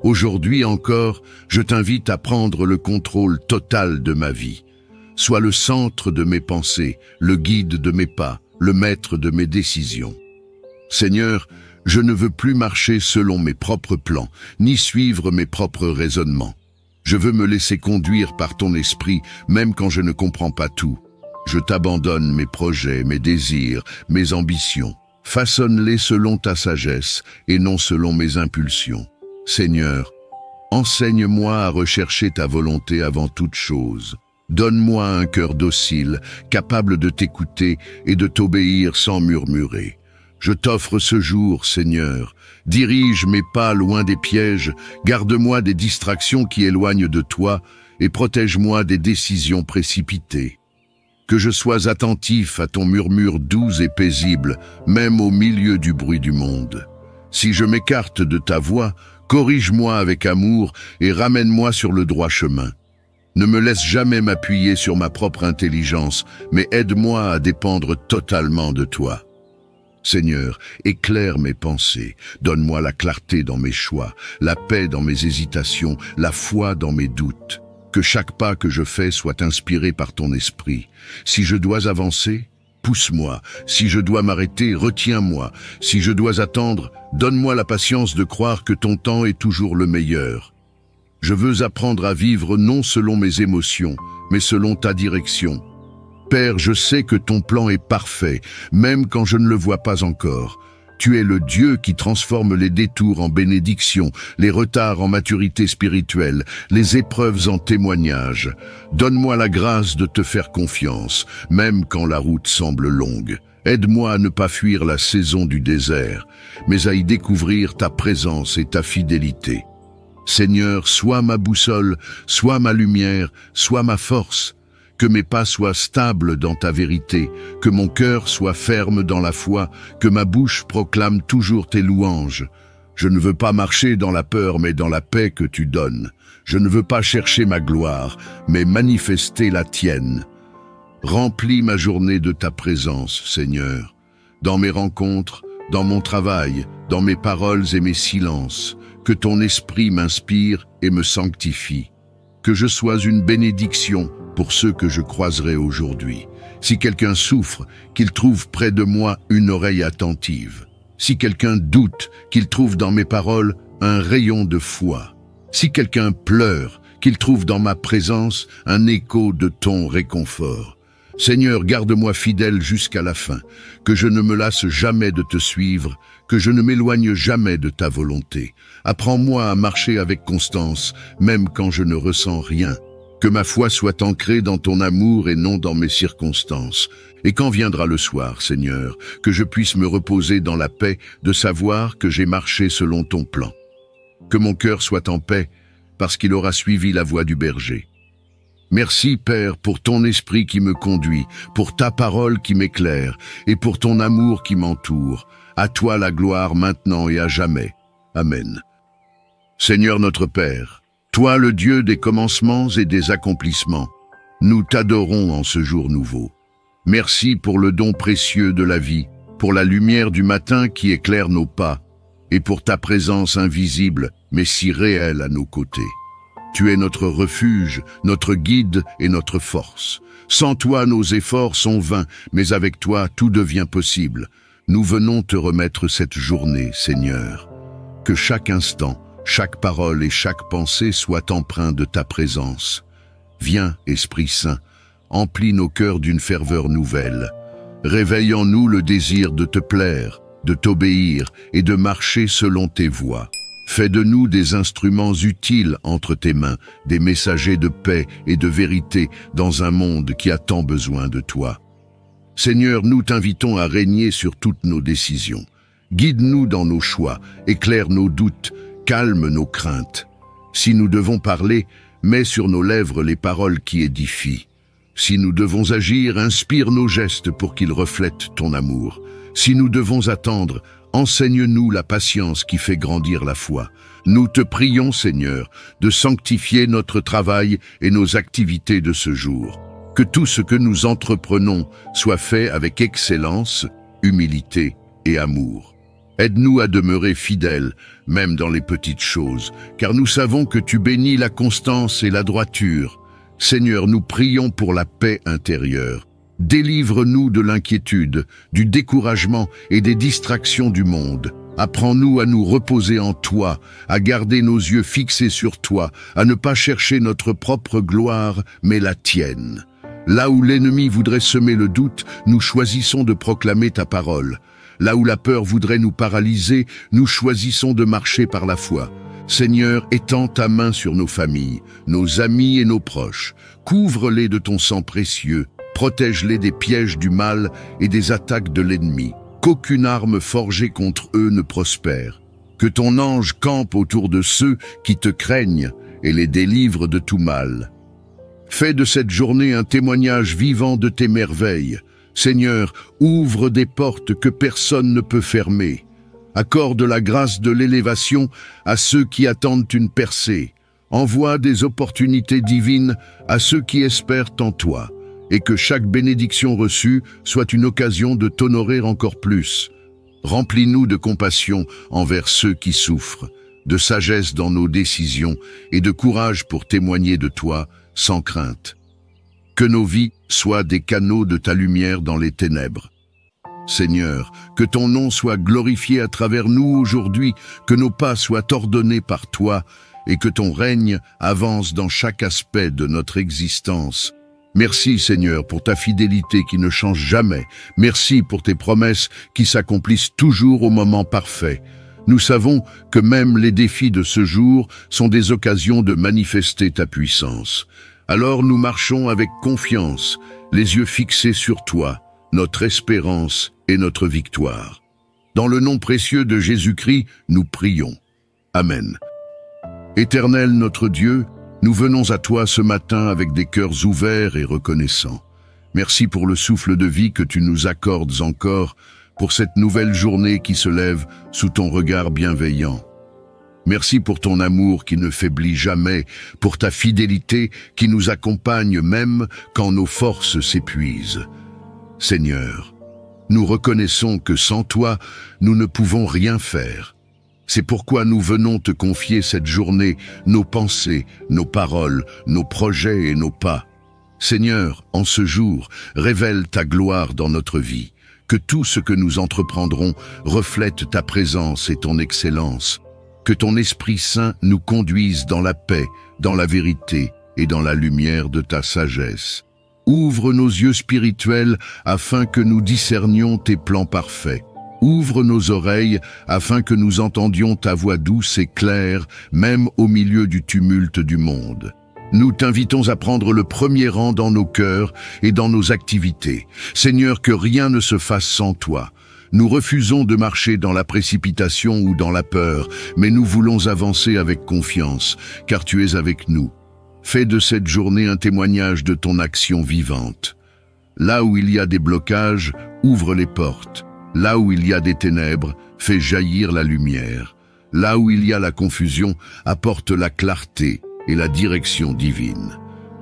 [SPEAKER 1] Aujourd'hui encore, je t'invite à prendre le contrôle total de ma vie. Sois le centre de mes pensées, le guide de mes pas, le maître de mes décisions. Seigneur, je ne veux plus marcher selon mes propres plans, ni suivre mes propres raisonnements. Je veux me laisser conduire par ton esprit, même quand je ne comprends pas tout. Je t'abandonne mes projets, mes désirs, mes ambitions. Façonne-les selon ta sagesse et non selon mes impulsions. Seigneur, enseigne-moi à rechercher ta volonté avant toute chose. Donne-moi un cœur docile, capable de t'écouter et de t'obéir sans murmurer. Je t'offre ce jour, Seigneur. Dirige mes pas loin des pièges, garde-moi des distractions qui éloignent de toi et protège-moi des décisions précipitées. Que je sois attentif à ton murmure doux et paisible, même au milieu du bruit du monde. Si je m'écarte de ta voix, corrige-moi avec amour et ramène-moi sur le droit chemin. Ne me laisse jamais m'appuyer sur ma propre intelligence, mais aide-moi à dépendre totalement de toi. Seigneur, éclaire mes pensées, donne-moi la clarté dans mes choix, la paix dans mes hésitations, la foi dans mes doutes. Que chaque pas que je fais soit inspiré par ton esprit. Si je dois avancer, pousse-moi. Si je dois m'arrêter, retiens-moi. Si je dois attendre, donne-moi la patience de croire que ton temps est toujours le meilleur. Je veux apprendre à vivre non selon mes émotions, mais selon ta direction. Père, je sais que ton plan est parfait, même quand je ne le vois pas encore. Tu es le Dieu qui transforme les détours en bénédictions, les retards en maturité spirituelle, les épreuves en témoignages. Donne-moi la grâce de te faire confiance, même quand la route semble longue. Aide-moi à ne pas fuir la saison du désert, mais à y découvrir ta présence et ta fidélité. Seigneur, sois ma boussole, sois ma lumière, sois ma force. Que mes pas soient stables dans ta vérité, que mon cœur soit ferme dans la foi, que ma bouche proclame toujours tes louanges. Je ne veux pas marcher dans la peur, mais dans la paix que tu donnes. Je ne veux pas chercher ma gloire, mais manifester la tienne. Remplis ma journée de ta présence, Seigneur, dans mes rencontres, dans mon travail, dans mes paroles et mes silences, que ton esprit m'inspire et me sanctifie. Que je sois une bénédiction pour ceux que je croiserai aujourd'hui. Si quelqu'un souffre, qu'il trouve près de moi une oreille attentive. Si quelqu'un doute, qu'il trouve dans mes paroles un rayon de foi. Si quelqu'un pleure, qu'il trouve dans ma présence un écho de ton réconfort. Seigneur, garde-moi fidèle jusqu'à la fin, que je ne me lasse jamais de te suivre, que je ne m'éloigne jamais de ta volonté. Apprends-moi à marcher avec constance, même quand je ne ressens rien. Que ma foi soit ancrée dans ton amour et non dans mes circonstances. Et quand viendra le soir, Seigneur, que je puisse me reposer dans la paix de savoir que j'ai marché selon ton plan. Que mon cœur soit en paix, parce qu'il aura suivi la voie du berger. Merci, Père, pour ton esprit qui me conduit, pour ta parole qui m'éclaire, et pour ton amour qui m'entoure. À toi la gloire maintenant et à jamais. Amen. Seigneur notre Père, toi le Dieu des commencements et des accomplissements, nous t'adorons en ce jour nouveau. Merci pour le don précieux de la vie, pour la lumière du matin qui éclaire nos pas, et pour ta présence invisible, mais si réelle à nos côtés. Tu es notre refuge, notre guide et notre force. Sans toi, nos efforts sont vains, mais avec toi, tout devient possible. Nous venons te remettre cette journée, Seigneur. Que chaque instant, chaque parole et chaque pensée soient empreints de ta présence. Viens, Esprit Saint, emplis nos cœurs d'une ferveur nouvelle. Réveille en nous le désir de te plaire, de t'obéir et de marcher selon tes voies. Fais de nous des instruments utiles entre tes mains, des messagers de paix et de vérité dans un monde qui a tant besoin de toi. Seigneur, nous t'invitons à régner sur toutes nos décisions. Guide-nous dans nos choix, éclaire nos doutes, calme nos craintes. Si nous devons parler, mets sur nos lèvres les paroles qui édifient. Si nous devons agir, inspire nos gestes pour qu'ils reflètent ton amour. Si nous devons attendre, enseigne-nous la patience qui fait grandir la foi. Nous te prions, Seigneur, de sanctifier notre travail et nos activités de ce jour. Que tout ce que nous entreprenons soit fait avec excellence, humilité et amour. Aide-nous à demeurer fidèles, même dans les petites choses, car nous savons que tu bénis la constance et la droiture. Seigneur, nous prions pour la paix intérieure. Délivre-nous de l'inquiétude, du découragement et des distractions du monde. Apprends-nous à nous reposer en toi, à garder nos yeux fixés sur toi, à ne pas chercher notre propre gloire, mais la tienne. Là où l'ennemi voudrait semer le doute, nous choisissons de proclamer ta parole. Là où la peur voudrait nous paralyser, nous choisissons de marcher par la foi. Seigneur, étends ta main sur nos familles, nos amis et nos proches. Couvre-les de ton sang précieux. Protège-les des pièges du mal et des attaques de l'ennemi. Qu'aucune arme forgée contre eux ne prospère. Que ton ange campe autour de ceux qui te craignent et les délivre de tout mal. Fais de cette journée un témoignage vivant de tes merveilles. Seigneur, ouvre des portes que personne ne peut fermer. Accorde la grâce de l'élévation à ceux qui attendent une percée. Envoie des opportunités divines à ceux qui espèrent en toi. Et que chaque bénédiction reçue soit une occasion de t'honorer encore plus. Remplis-nous de compassion envers ceux qui souffrent, de sagesse dans nos décisions et de courage pour témoigner de toi sans crainte. Que nos vies soient des canaux de ta lumière dans les ténèbres. Seigneur, que ton nom soit glorifié à travers nous aujourd'hui, que nos pas soient ordonnés par toi et que ton règne avance dans chaque aspect de notre existence. Merci Seigneur pour ta fidélité qui ne change jamais. Merci pour tes promesses qui s'accomplissent toujours au moment parfait. Nous savons que même les défis de ce jour sont des occasions de manifester ta puissance. Alors nous marchons avec confiance, les yeux fixés sur toi, notre espérance et notre victoire. Dans le nom précieux de Jésus-Christ, nous prions. Amen. Éternel notre Dieu, nous venons à toi ce matin avec des cœurs ouverts et reconnaissants. Merci pour le souffle de vie que tu nous accordes encore, pour cette nouvelle journée qui se lève sous ton regard bienveillant. Merci pour ton amour qui ne faiblit jamais, pour ta fidélité qui nous accompagne même quand nos forces s'épuisent. Seigneur, nous reconnaissons que sans toi, nous ne pouvons rien faire. C'est pourquoi nous venons te confier cette journée, nos pensées, nos paroles, nos projets et nos pas. Seigneur, en ce jour, révèle ta gloire dans notre vie, que tout ce que nous entreprendrons reflète ta présence et ton excellence, que ton Esprit Saint nous conduise dans la paix, dans la vérité et dans la lumière de ta sagesse. Ouvre nos yeux spirituels afin que nous discernions tes plans parfaits. Ouvre nos oreilles afin que nous entendions ta voix douce et claire, même au milieu du tumulte du monde. Nous t'invitons à prendre le premier rang dans nos cœurs et dans nos activités. Seigneur, que rien ne se fasse sans toi. Nous refusons de marcher dans la précipitation ou dans la peur, mais nous voulons avancer avec confiance, car tu es avec nous. Fais de cette journée un témoignage de ton action vivante. Là où il y a des blocages, ouvre les portes. Là où il y a des ténèbres, fais jaillir la lumière. Là où il y a la confusion, apporte la clarté et la direction divine.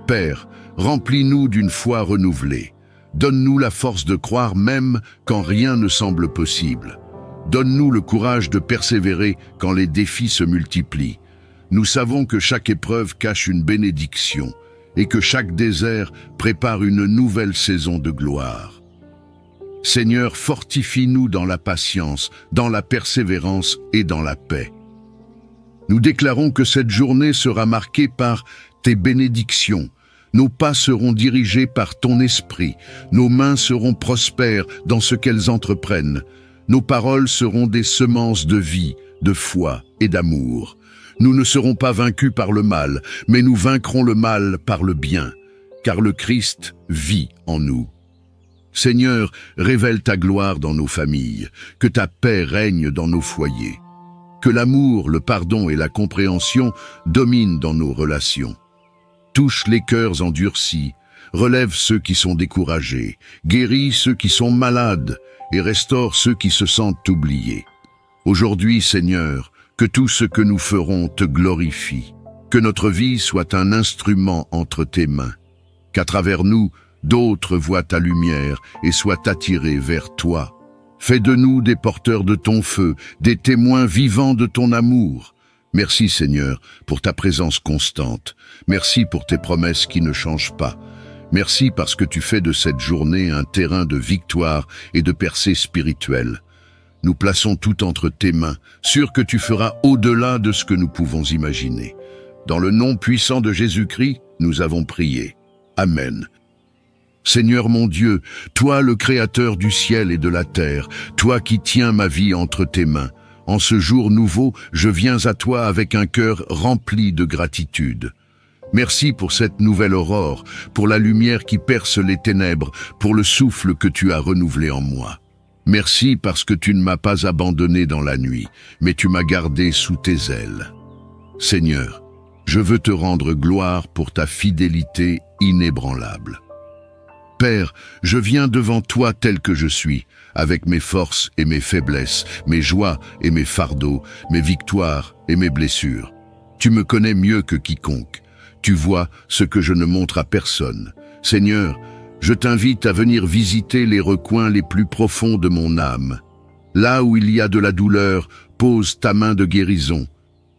[SPEAKER 1] Père, remplis-nous d'une foi renouvelée. Donne-nous la force de croire même quand rien ne semble possible. Donne-nous le courage de persévérer quand les défis se multiplient. Nous savons que chaque épreuve cache une bénédiction et que chaque désert prépare une nouvelle saison de gloire. Seigneur, fortifie-nous dans la patience, dans la persévérance et dans la paix. Nous déclarons que cette journée sera marquée par tes bénédictions. Nos pas seront dirigés par ton esprit. Nos mains seront prospères dans ce qu'elles entreprennent. Nos paroles seront des semences de vie, de foi et d'amour. Nous ne serons pas vaincus par le mal, mais nous vaincrons le mal par le bien, car le Christ vit en nous. Seigneur, révèle ta gloire dans nos familles, que ta paix règne dans nos foyers. Que l'amour, le pardon et la compréhension dominent dans nos relations. Touche les cœurs endurcis, relève ceux qui sont découragés, guéris ceux qui sont malades et restaure ceux qui se sentent oubliés. Aujourd'hui, Seigneur, que tout ce que nous ferons te glorifie, que notre vie soit un instrument entre tes mains, qu'à travers nous, d'autres voient ta lumière et soient attirés vers toi. Fais de nous des porteurs de ton feu, des témoins vivants de ton amour. Merci Seigneur pour ta présence constante. Merci pour tes promesses qui ne changent pas. Merci parce que tu fais de cette journée un terrain de victoire et de percée spirituelle. Nous plaçons tout entre tes mains, sûrs que tu feras au-delà de ce que nous pouvons imaginer. Dans le nom puissant de Jésus-Christ, nous avons prié. Amen. Seigneur mon Dieu, toi le Créateur du ciel et de la terre, toi qui tiens ma vie entre tes mains, en ce jour nouveau, je viens à toi avec un cœur rempli de gratitude. Merci pour cette nouvelle aurore, pour la lumière qui perce les ténèbres, pour le souffle que tu as renouvelé en moi. Merci parce que tu ne m'as pas abandonné dans la nuit, mais tu m'as gardé sous tes ailes. Seigneur, je veux te rendre gloire pour ta fidélité inébranlable. Père, je viens devant toi tel que je suis, avec mes forces et mes faiblesses, mes joies et mes fardeaux, mes victoires et mes blessures. Tu me connais mieux que quiconque. Tu vois ce que je ne montre à personne. Seigneur, je t'invite à venir visiter les recoins les plus profonds de mon âme. Là où il y a de la douleur, pose ta main de guérison.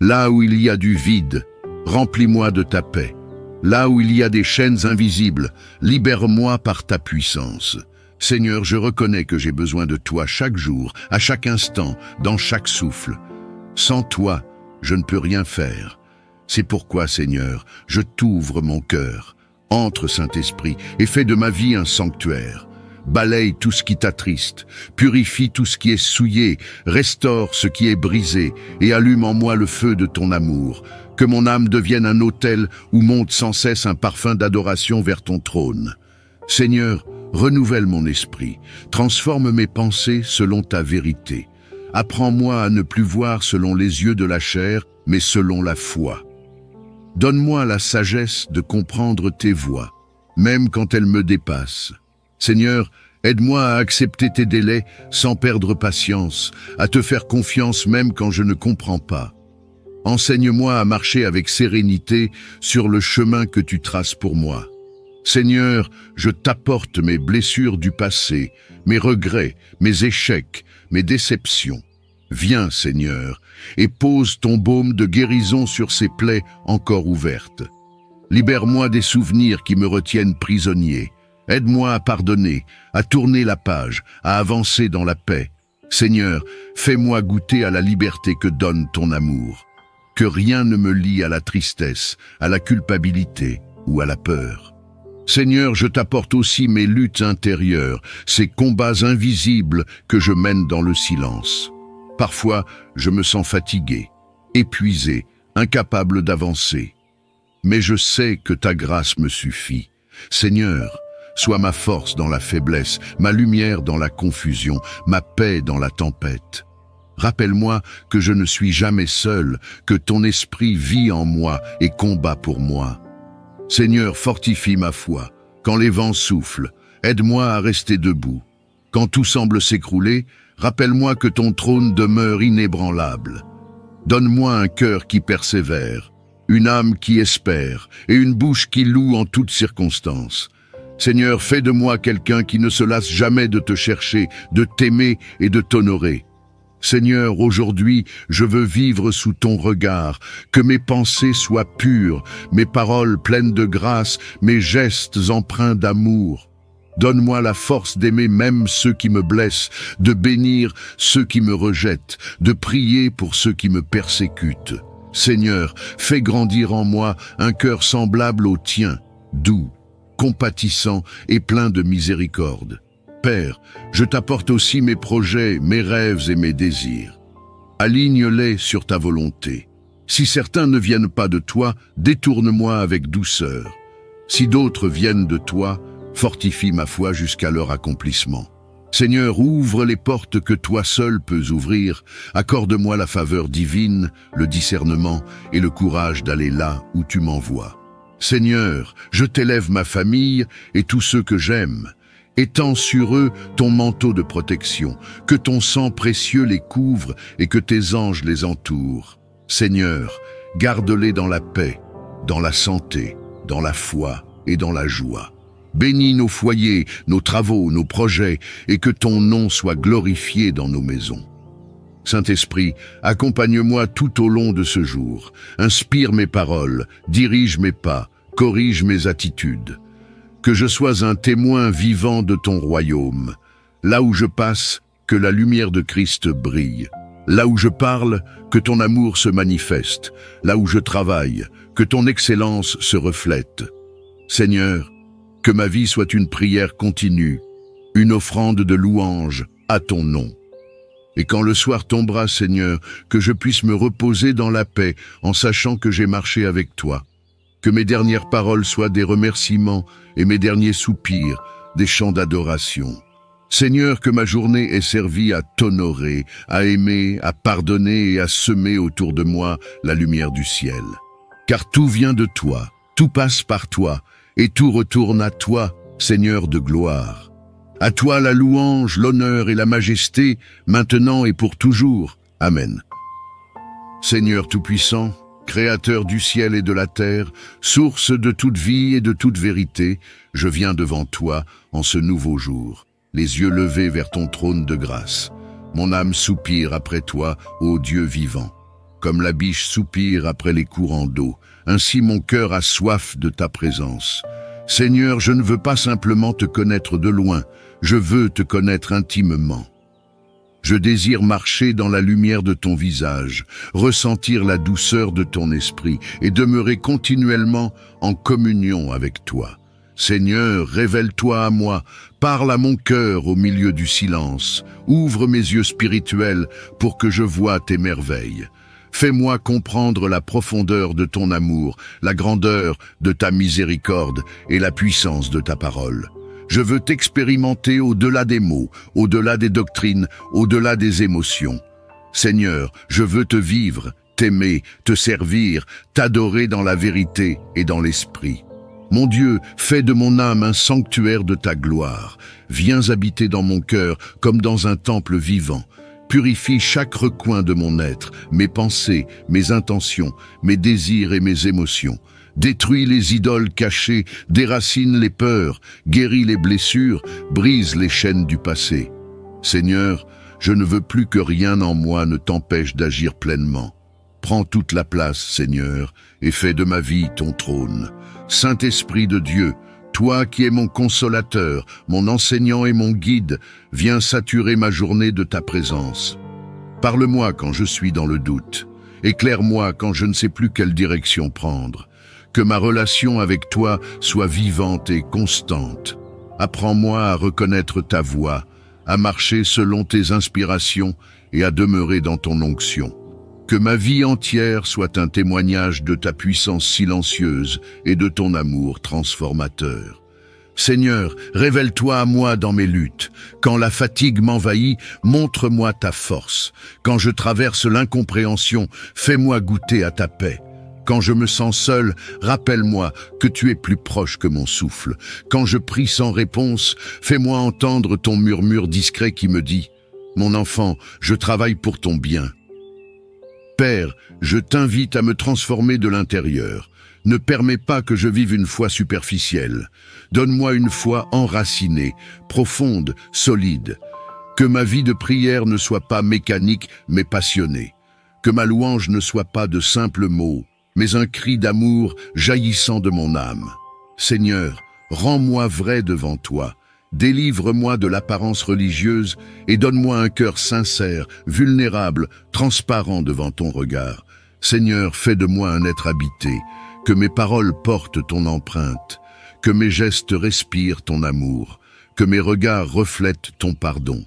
[SPEAKER 1] Là où il y a du vide, remplis-moi de ta paix. Là où il y a des chaînes invisibles, libère-moi par ta puissance. Seigneur, je reconnais que j'ai besoin de toi chaque jour, à chaque instant, dans chaque souffle. Sans toi, je ne peux rien faire. C'est pourquoi, Seigneur, je t'ouvre mon cœur. Entre, Saint-Esprit, et fais de ma vie un sanctuaire. Balaye tout ce qui t'attriste, purifie tout ce qui est souillé, restaure ce qui est brisé, et allume en moi le feu de ton amour. Que mon âme devienne un autel où monte sans cesse un parfum d'adoration vers ton trône. Seigneur, renouvelle mon esprit, transforme mes pensées selon ta vérité. Apprends-moi à ne plus voir selon les yeux de la chair, mais selon la foi. Donne-moi la sagesse de comprendre tes voies, même quand elles me dépassent. Seigneur, aide-moi à accepter tes délais sans perdre patience, à te faire confiance même quand je ne comprends pas. Enseigne-moi à marcher avec sérénité sur le chemin que tu traces pour moi. Seigneur, je t'apporte mes blessures du passé, mes regrets, mes échecs, mes déceptions. Viens, Seigneur, et pose ton baume de guérison sur ces plaies encore ouvertes. Libère-moi des souvenirs qui me retiennent prisonnier. Aide-moi à pardonner, à tourner la page, à avancer dans la paix. Seigneur, fais-moi goûter à la liberté que donne ton amour. Que rien ne me lie à la tristesse, à la culpabilité ou à la peur. Seigneur, je t'apporte aussi mes luttes intérieures, ces combats invisibles que je mène dans le silence. Parfois, je me sens fatigué, épuisé, incapable d'avancer. Mais je sais que ta grâce me suffit. Seigneur, sois ma force dans la faiblesse, ma lumière dans la confusion, ma paix dans la tempête. Rappelle-moi que je ne suis jamais seul, que ton esprit vit en moi et combat pour moi. Seigneur, fortifie ma foi. Quand les vents soufflent, aide-moi à rester debout. Quand tout semble s'écrouler, rappelle-moi que ton trône demeure inébranlable. Donne-moi un cœur qui persévère, une âme qui espère et une bouche qui loue en toutes circonstances. Seigneur, fais de moi quelqu'un qui ne se lasse jamais de te chercher, de t'aimer et de t'honorer. Seigneur, aujourd'hui, je veux vivre sous ton regard, que mes pensées soient pures, mes paroles pleines de grâce, mes gestes empreints d'amour. Donne-moi la force d'aimer même ceux qui me blessent, de bénir ceux qui me rejettent, de prier pour ceux qui me persécutent. Seigneur, fais grandir en moi un cœur semblable au tien, doux, compatissant et plein de miséricorde. Père, je t'apporte aussi mes projets, mes rêves et mes désirs. Aligne-les sur ta volonté. Si certains ne viennent pas de toi, détourne-moi avec douceur. Si d'autres viennent de toi, fortifie ma foi jusqu'à leur accomplissement. Seigneur, ouvre les portes que toi seul peux ouvrir. Accorde-moi la faveur divine, le discernement et le courage d'aller là où tu m'envoies. Seigneur, je t'élève ma famille et tous ceux que j'aime. Étends sur eux ton manteau de protection, que ton sang précieux les couvre et que tes anges les entourent. Seigneur, garde-les dans la paix, dans la santé, dans la foi et dans la joie. Bénis nos foyers, nos travaux, nos projets, et que ton nom soit glorifié dans nos maisons. Saint-Esprit, accompagne-moi tout au long de ce jour. Inspire mes paroles, dirige mes pas, corrige mes attitudes. Que je sois un témoin vivant de ton royaume. Là où je passe, que la lumière de Christ brille. Là où je parle, que ton amour se manifeste. Là où je travaille, que ton excellence se reflète. Seigneur, que ma vie soit une prière continue, une offrande de louange à ton nom. Et quand le soir tombera, Seigneur, que je puisse me reposer dans la paix en sachant que j'ai marché avec toi. Que mes dernières paroles soient des remerciements et mes derniers soupirs, des chants d'adoration. Seigneur, que ma journée ait servi à t'honorer, à aimer, à pardonner et à semer autour de moi la lumière du ciel. Car tout vient de toi, tout passe par toi, et tout retourne à toi, Seigneur de gloire. À toi la louange, l'honneur et la majesté, maintenant et pour toujours. Amen. Seigneur Tout-Puissant, Créateur du ciel et de la terre, source de toute vie et de toute vérité, je viens devant toi en ce nouveau jour, les yeux levés vers ton trône de grâce. Mon âme soupire après toi, ô Dieu vivant. Comme la biche soupire après les courants d'eau, ainsi mon cœur a soif de ta présence. Seigneur, je ne veux pas simplement te connaître de loin, je veux te connaître intimement. Je désire marcher dans la lumière de ton visage, ressentir la douceur de ton esprit et demeurer continuellement en communion avec toi. Seigneur, révèle-toi à moi, parle à mon cœur au milieu du silence, ouvre mes yeux spirituels pour que je voie tes merveilles. Fais-moi comprendre la profondeur de ton amour, la grandeur de ta miséricorde et la puissance de ta parole. Je veux t'expérimenter au-delà des mots, au-delà des doctrines, au-delà des émotions. Seigneur, je veux te vivre, t'aimer, te servir, t'adorer dans la vérité et dans l'esprit. Mon Dieu, fais de mon âme un sanctuaire de ta gloire. Viens habiter dans mon cœur comme dans un temple vivant. Purifie chaque recoin de mon être, mes pensées, mes intentions, mes désirs et mes émotions. Détruis les idoles cachées, déracine les peurs, guéris les blessures, brise les chaînes du passé. Seigneur, je ne veux plus que rien en moi ne t'empêche d'agir pleinement. Prends toute la place, Seigneur, et fais de ma vie ton trône. Saint-Esprit de Dieu, toi qui es mon consolateur, mon enseignant et mon guide, viens saturer ma journée de ta présence. Parle-moi quand je suis dans le doute. Éclaire-moi quand je ne sais plus quelle direction prendre. Que ma relation avec toi soit vivante et constante. Apprends-moi à reconnaître ta voix, à marcher selon tes inspirations et à demeurer dans ton onction. Que ma vie entière soit un témoignage de ta puissance silencieuse et de ton amour transformateur. Seigneur, révèle-toi à moi dans mes luttes. Quand la fatigue m'envahit, montre-moi ta force. Quand je traverse l'incompréhension, fais-moi goûter à ta paix. Quand je me sens seul, rappelle-moi que tu es plus proche que mon souffle. Quand je prie sans réponse, fais-moi entendre ton murmure discret qui me dit « Mon enfant, je travaille pour ton bien ». Père, je t'invite à me transformer de l'intérieur. Ne permets pas que je vive une foi superficielle. Donne-moi une foi enracinée, profonde, solide. Que ma vie de prière ne soit pas mécanique, mais passionnée. Que ma louange ne soit pas de simples mots, mais un cri d'amour jaillissant de mon âme. Seigneur, rends-moi vrai devant toi. Délivre-moi de l'apparence religieuse et donne-moi un cœur sincère, vulnérable, transparent devant ton regard. Seigneur, fais de moi un être habité, que mes paroles portent ton empreinte, que mes gestes respirent ton amour, que mes regards reflètent ton pardon.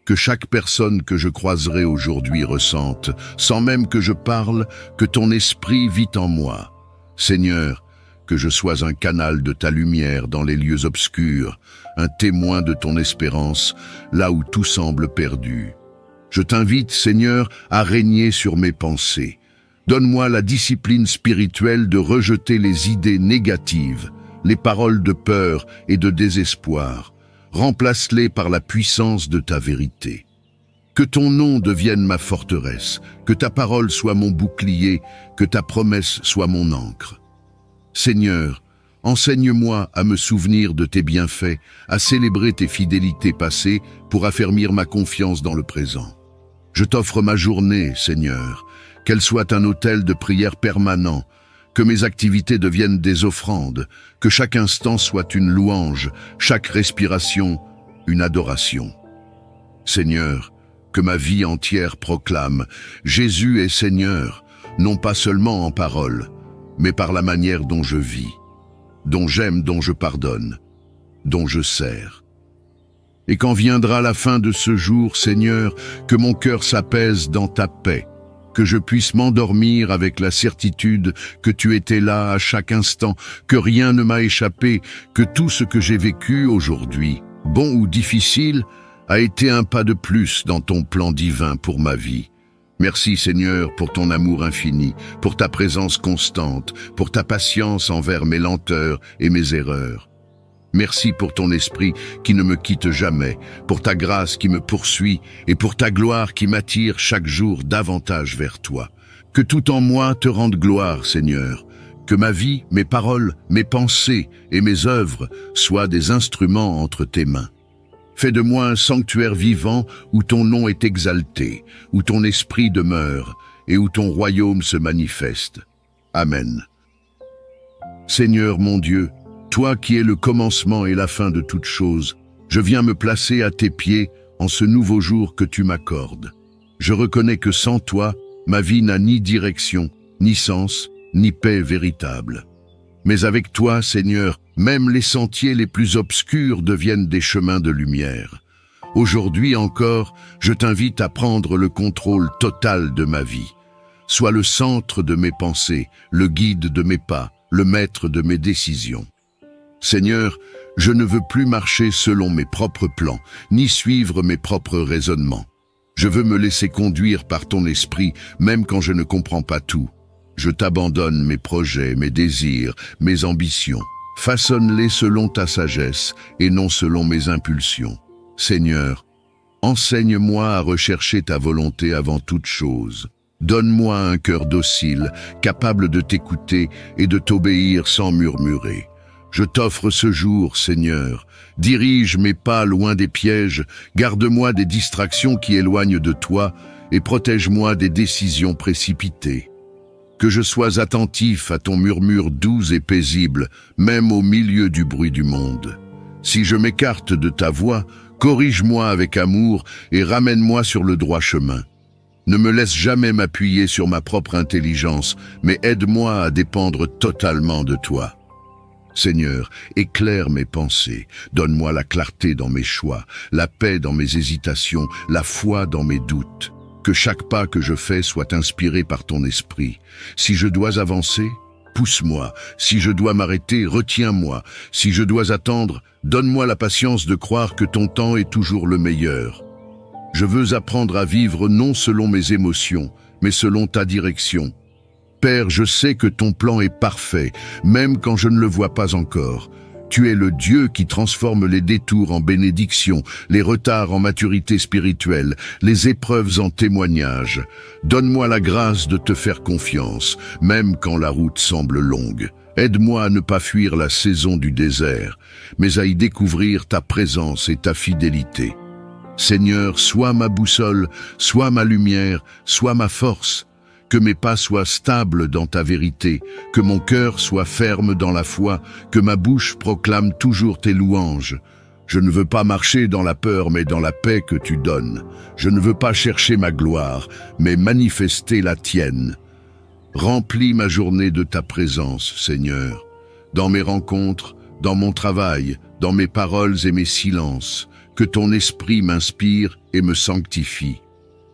[SPEAKER 1] Que chaque personne que je croiserai aujourd'hui ressente, sans même que je parle, que ton esprit vit en moi. Seigneur, que je sois un canal de ta lumière dans les lieux obscurs, un témoin de ton espérance, là où tout semble perdu. Je t'invite, Seigneur, à régner sur mes pensées. Donne-moi la discipline spirituelle de rejeter les idées négatives, les paroles de peur et de désespoir. Remplace-les par la puissance de ta vérité. Que ton nom devienne ma forteresse, que ta parole soit mon bouclier, que ta promesse soit mon ancre. Seigneur, enseigne-moi à me souvenir de tes bienfaits, à célébrer tes fidélités passées pour affermir ma confiance dans le présent. Je t'offre ma journée, Seigneur, qu'elle soit un autel de prière permanent, que mes activités deviennent des offrandes, que chaque instant soit une louange, chaque respiration une adoration. Seigneur, que ma vie entière proclame « Jésus est Seigneur », non pas seulement en parole, mais par la manière dont je vis, dont j'aime, dont je pardonne, dont je sers. Et quand viendra la fin de ce jour, Seigneur, que mon cœur s'apaise dans ta paix, que je puisse m'endormir avec la certitude que tu étais là à chaque instant, que rien ne m'a échappé, que tout ce que j'ai vécu aujourd'hui, bon ou difficile, a été un pas de plus dans ton plan divin pour ma vie. Merci Seigneur pour ton amour infini, pour ta présence constante, pour ta patience envers mes lenteurs et mes erreurs. Merci pour ton esprit qui ne me quitte jamais, pour ta grâce qui me poursuit et pour ta gloire qui m'attire chaque jour davantage vers toi. Que tout en moi te rende gloire, Seigneur. Que ma vie, mes paroles, mes pensées et mes œuvres soient des instruments entre tes mains. Fais de moi un sanctuaire vivant où ton nom est exalté, où ton esprit demeure et où ton royaume se manifeste. Amen. Seigneur mon Dieu, toi qui es le commencement et la fin de toutes choses, je viens me placer à tes pieds en ce nouveau jour que tu m'accordes. Je reconnais que sans toi, ma vie n'a ni direction, ni sens, ni paix véritable. Mais avec toi, Seigneur, même les sentiers les plus obscurs deviennent des chemins de lumière. Aujourd'hui encore, je t'invite à prendre le contrôle total de ma vie. Sois le centre de mes pensées, le guide de mes pas, le maître de mes décisions. Seigneur, je ne veux plus marcher selon mes propres plans, ni suivre mes propres raisonnements. Je veux me laisser conduire par ton esprit, même quand je ne comprends pas tout. Je t'abandonne mes projets, mes désirs, mes ambitions. Façonne-les selon ta sagesse et non selon mes impulsions. Seigneur, Enseigne-moi à rechercher ta volonté avant toute chose. Donne-moi un cœur docile, capable de t'écouter et de t'obéir sans murmurer. Je t'offre ce jour, Seigneur. Dirige mes pas loin des pièges, garde-moi des distractions qui éloignent de toi et protège-moi des décisions précipitées. Que je sois attentif à ton murmure doux et paisible, même au milieu du bruit du monde. Si je m'écarte de ta voix, corrige-moi avec amour et ramène-moi sur le droit chemin. Ne me laisse jamais m'appuyer sur ma propre intelligence, mais aide-moi à dépendre totalement de toi. Seigneur, éclaire mes pensées, donne-moi la clarté dans mes choix, la paix dans mes hésitations, la foi dans mes doutes. Que chaque pas que je fais soit inspiré par ton esprit. Si je dois avancer, pousse-moi. Si je dois m'arrêter, retiens-moi. Si je dois attendre, donne-moi la patience de croire que ton temps est toujours le meilleur. Je veux apprendre à vivre non selon mes émotions, mais selon ta direction. Père, je sais que ton plan est parfait, même quand je ne le vois pas encore. Tu es le Dieu qui transforme les détours en bénédictions, les retards en maturité spirituelle, les épreuves en témoignages. Donne-moi la grâce de te faire confiance, même quand la route semble longue. Aide-moi à ne pas fuir la saison du désert, mais à y découvrir ta présence et ta fidélité. Seigneur, sois ma boussole, sois ma lumière, sois ma force. Que mes pas soient stables dans ta vérité, que mon cœur soit ferme dans la foi, que ma bouche proclame toujours tes louanges. Je ne veux pas marcher dans la peur, mais dans la paix que tu donnes. Je ne veux pas chercher ma gloire, mais manifester la tienne. Remplis ma journée de ta présence, Seigneur, dans mes rencontres, dans mon travail, dans mes paroles et mes silences. Que ton esprit m'inspire et me sanctifie.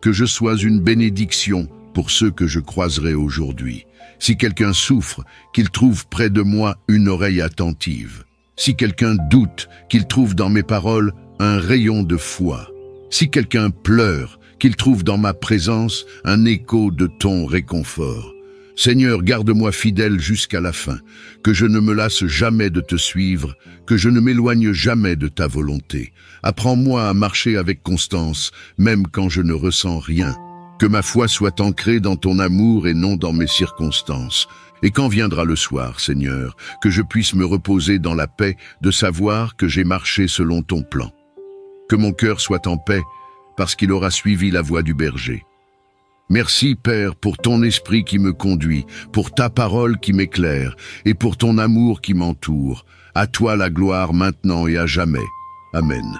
[SPEAKER 1] Que je sois une bénédiction pour ceux que je croiserai aujourd'hui. Si quelqu'un souffre, qu'il trouve près de moi une oreille attentive. Si quelqu'un doute, qu'il trouve dans mes paroles un rayon de foi. Si quelqu'un pleure, qu'il trouve dans ma présence un écho de ton réconfort. Seigneur, garde-moi fidèle jusqu'à la fin, que je ne me lasse jamais de te suivre, que je ne m'éloigne jamais de ta volonté. Apprends-moi à marcher avec constance, même quand je ne ressens rien. Que ma foi soit ancrée dans ton amour et non dans mes circonstances. Et quand viendra le soir, Seigneur, que je puisse me reposer dans la paix de savoir que j'ai marché selon ton plan. Que mon cœur soit en paix, parce qu'il aura suivi la voie du berger. Merci, Père, pour ton esprit qui me conduit, pour ta parole qui m'éclaire, et pour ton amour qui m'entoure. À toi la gloire maintenant et à jamais. Amen.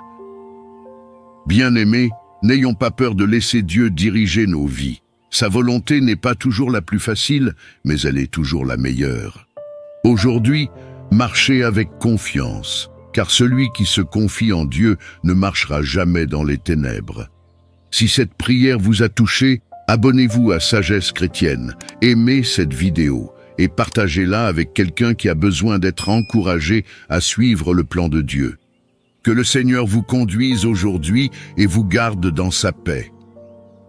[SPEAKER 1] Bien-aimés, n'ayons pas peur de laisser Dieu diriger nos vies. Sa volonté n'est pas toujours la plus facile, mais elle est toujours la meilleure. Aujourd'hui, marchez avec confiance, car celui qui se confie en Dieu ne marchera jamais dans les ténèbres. Si cette prière vous a touché, abonnez-vous à Sagesse Chrétienne, aimez cette vidéo et partagez-la avec quelqu'un qui a besoin d'être encouragé à suivre le plan de Dieu. Que le Seigneur vous conduise aujourd'hui et vous garde dans sa paix.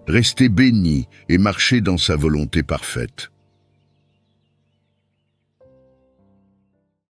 [SPEAKER 1] Restez bénis et marchez dans sa volonté parfaite.